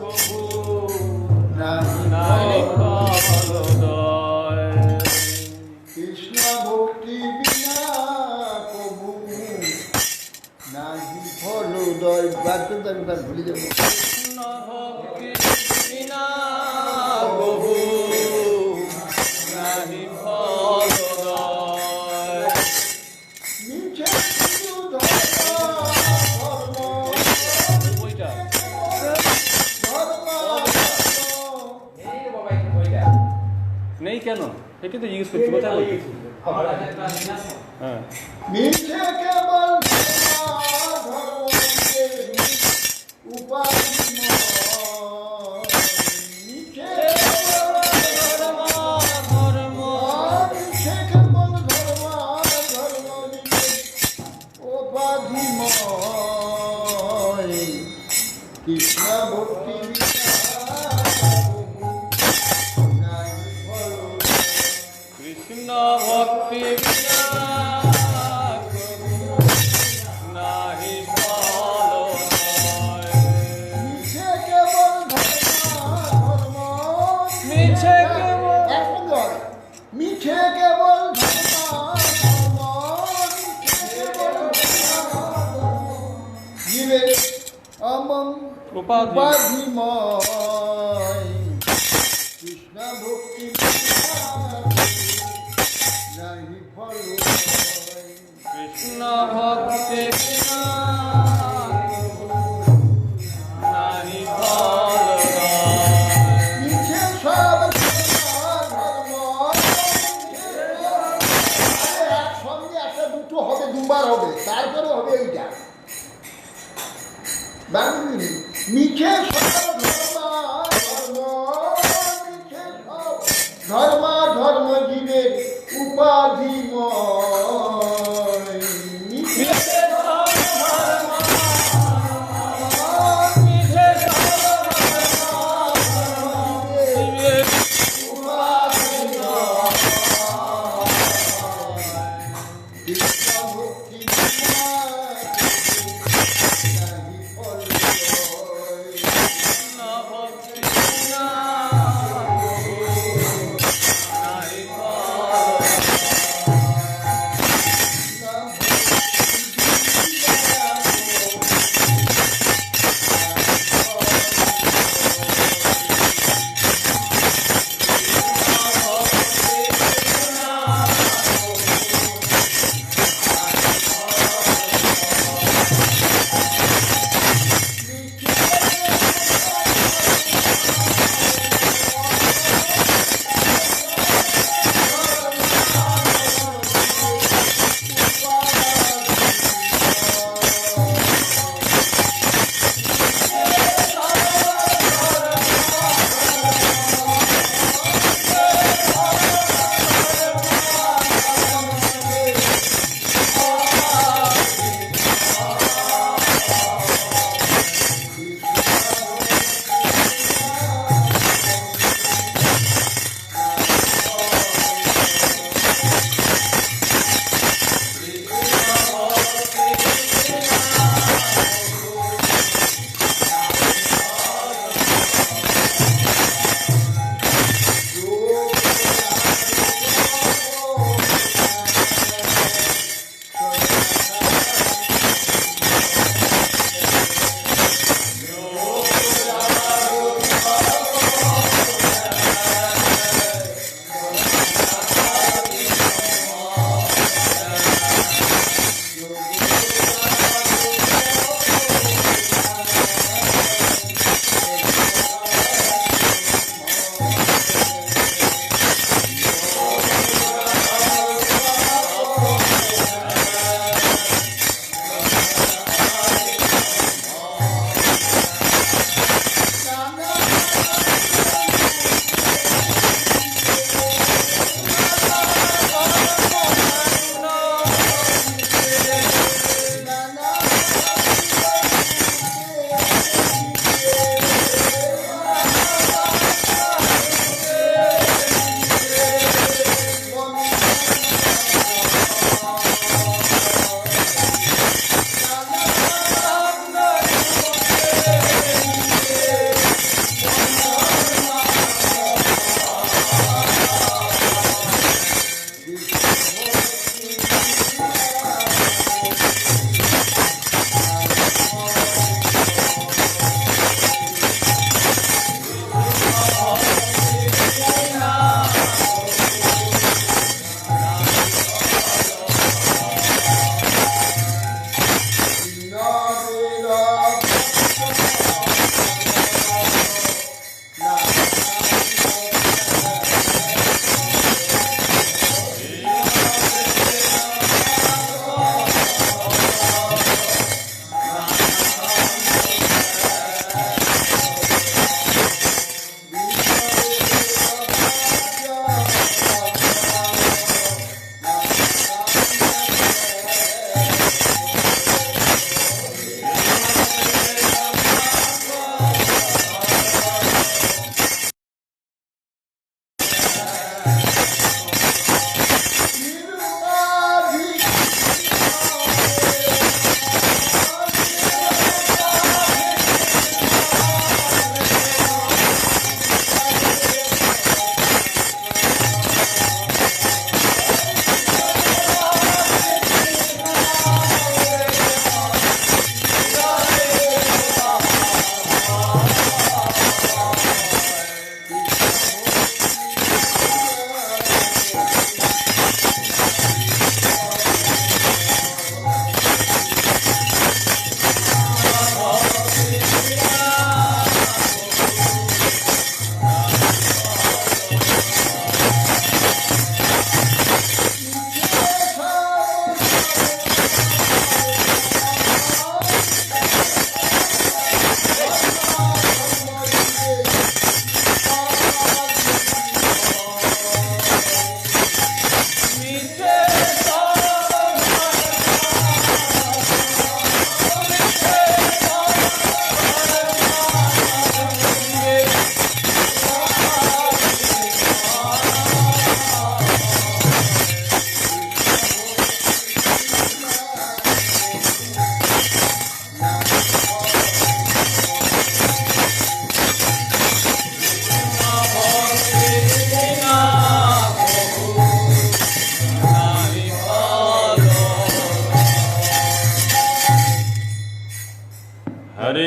কবু নাহি ফলুদয় কৃষ্ণ ভক্তি বিনা কবু নাহি ফলুদয় বাক্য আমি তার ভুলে যাবো নিচে ধর্ম নেই কেন? এটি তো জিজ্ঞেস করছি, কোথায় বলছি? হ্যাঁ মিছে কেবল উপাধি মিছে কেবল ধর্ম উপাধি কৃষ্ণ ভক্তি কৃষ্ণ ভক্তি নাহি ফলদায়। মিছে কেবল ধর্ম মিছে কেবল মিছে কেবল জীবে অমং উপাধিময় কৃষ্ণ ভক্তি নাহি ফল কৃষ্ণ ভক্তি নাহি ফলদায়। মিছে সব ধর্ম একসঙ্গে একটা দুটো হবে, দুবার হবে, তারপরে হবে এইটা বাঙালি মিছে সব ধর্ম ধর্ম জীবের উপাধিময় মিছে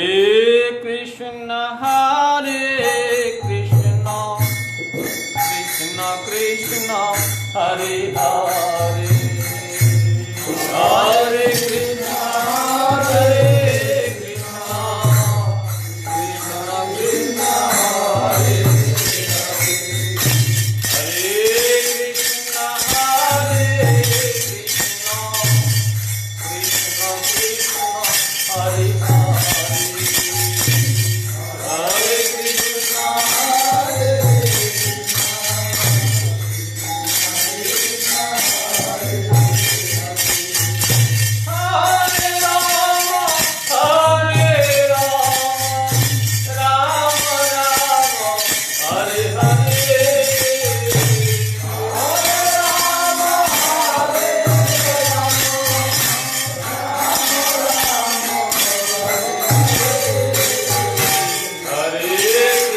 Krishna Krishna Krishna Hare Hare Hare Krishna Hare Krishna Krishna Krishna Hare Hare Krishna Hare Krishna Krishna Krishna Hare Hare Hare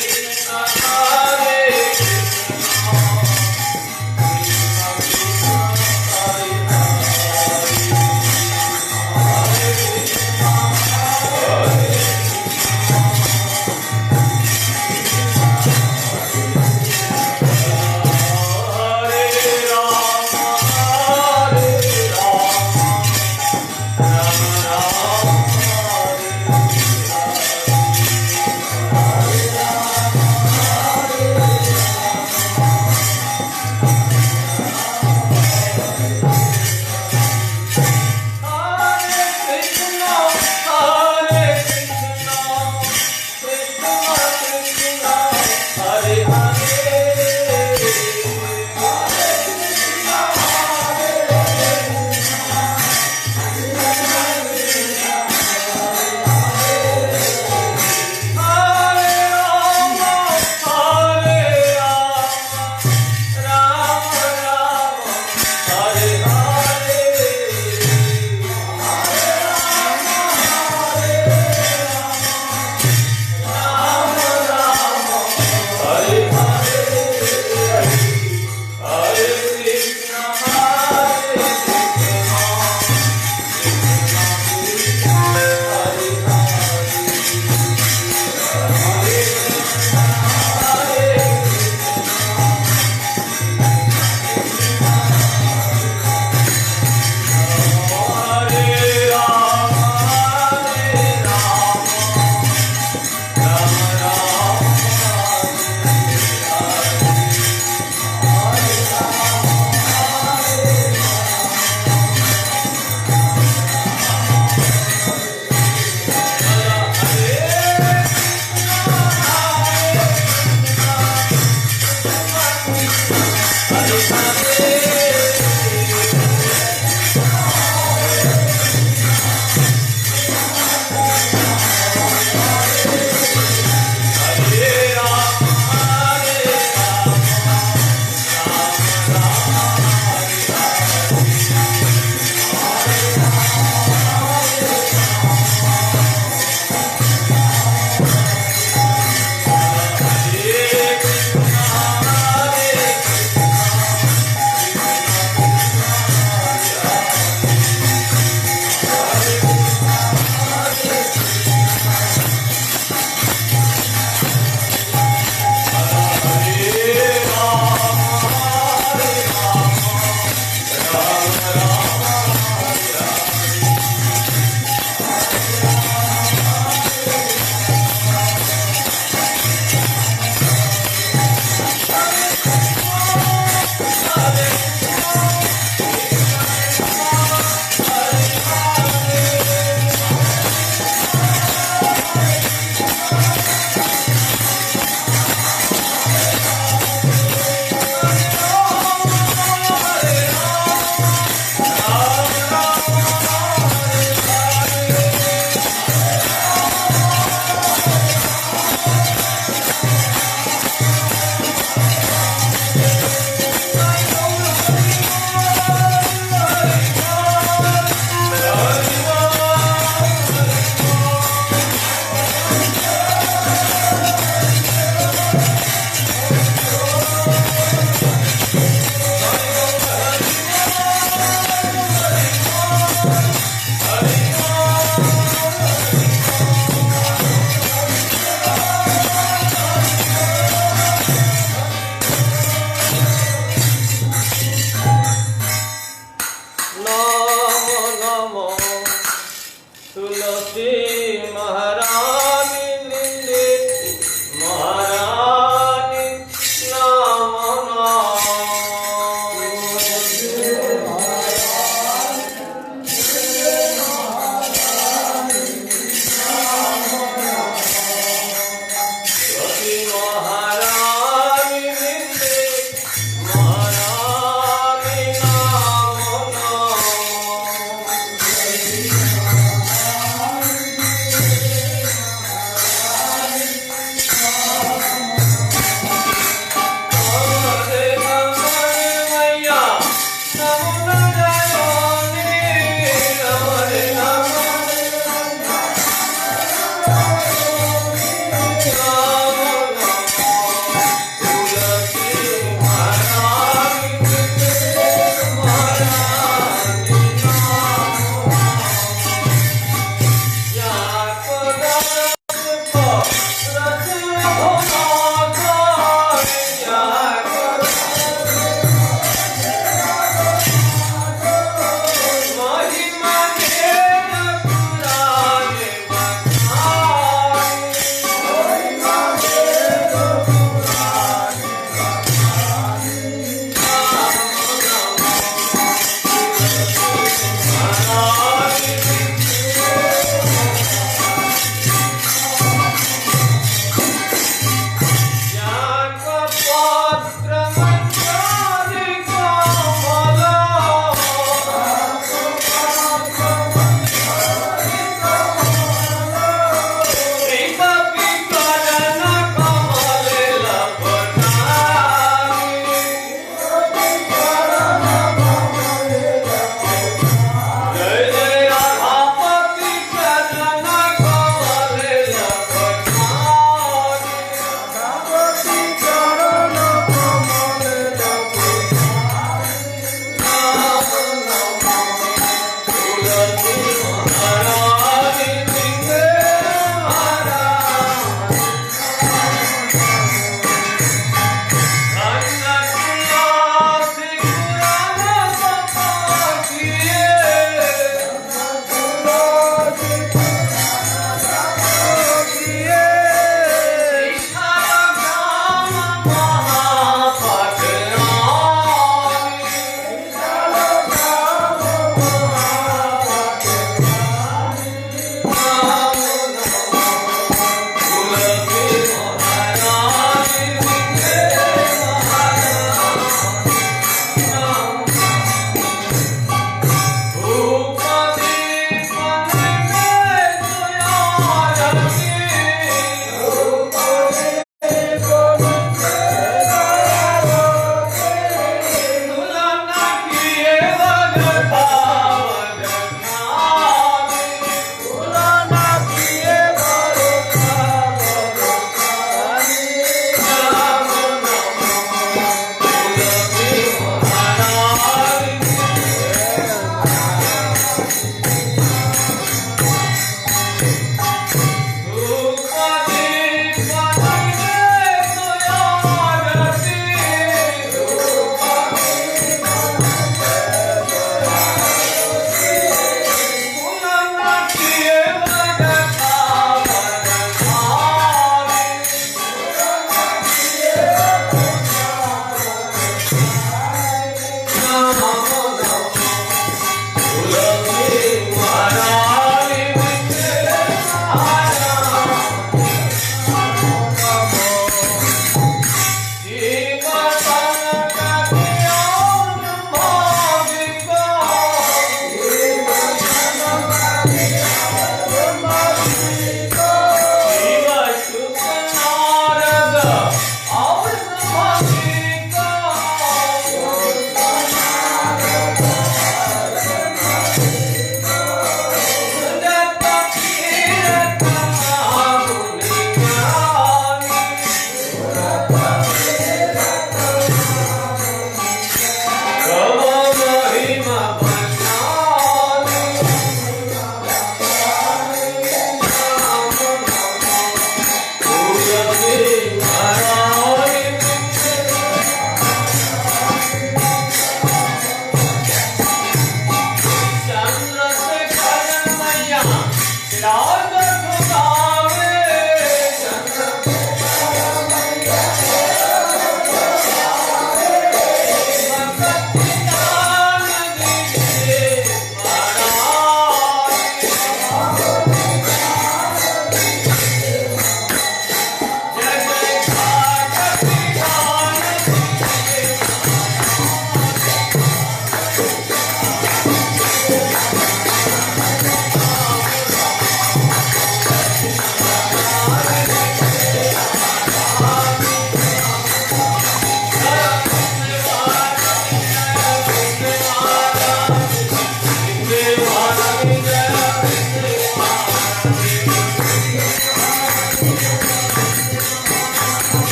Krishna Hare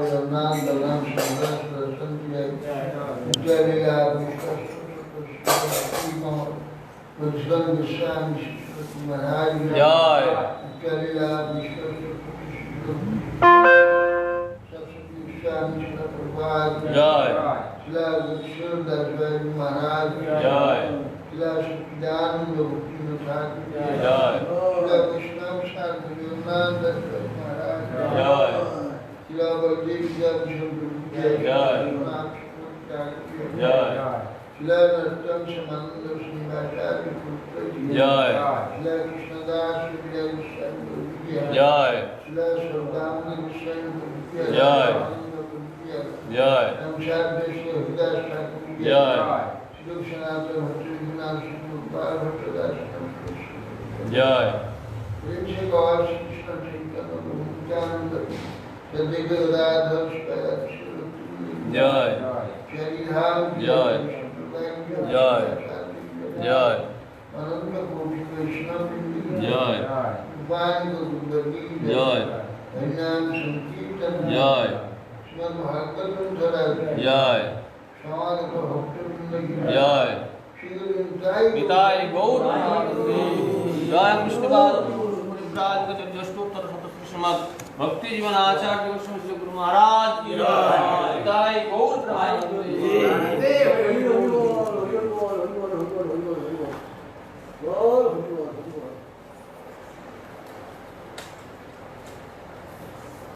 Jagannath Balram Subhadra दर्शन किया जय लीला विश्व विश्वामी महाराज जय जय लीला विश्व विश्वामी प्रभात जय शिला विश्व दर्शन महाराज जय शिला ज्ञान मुक्ति जय शिला कृष्ण शांति जगन्नाथ दर्शन महाराज जय शिला बलदेव जय जय जय शिला नरोत्तम समानंद सिंहाचार्य पुत्र जय शिला कृष्णदास विजय जय शिला सर्वदामनी गोस्वामी जय जय नमस्कार देश हरिदास ठाकुर जय श्री सनातन भट्ट विनाश गोपाल भट्टदास जय प्रेम से गौर श्री कृष्ण चैतन्य प्रभु नित्यानंद सदैव गदाधर जय शरीराम जय जय जय अनंत कोटि वैष्णव जय उपाय गुरुवर्गी जय हरिनाम संकीर्तन जय श्रीमद् भागवत ग्रंथरा जय समान भक्त वृंद की जय श्री गुरु निताई पिताय गौर जय कृष्णपाद ब्राज के ज्येष्ठोत्तर श्रीमद् भक्ति जीवन आचार्य गोस्वामी श्री गुरु महाराज की जय पिताय गौर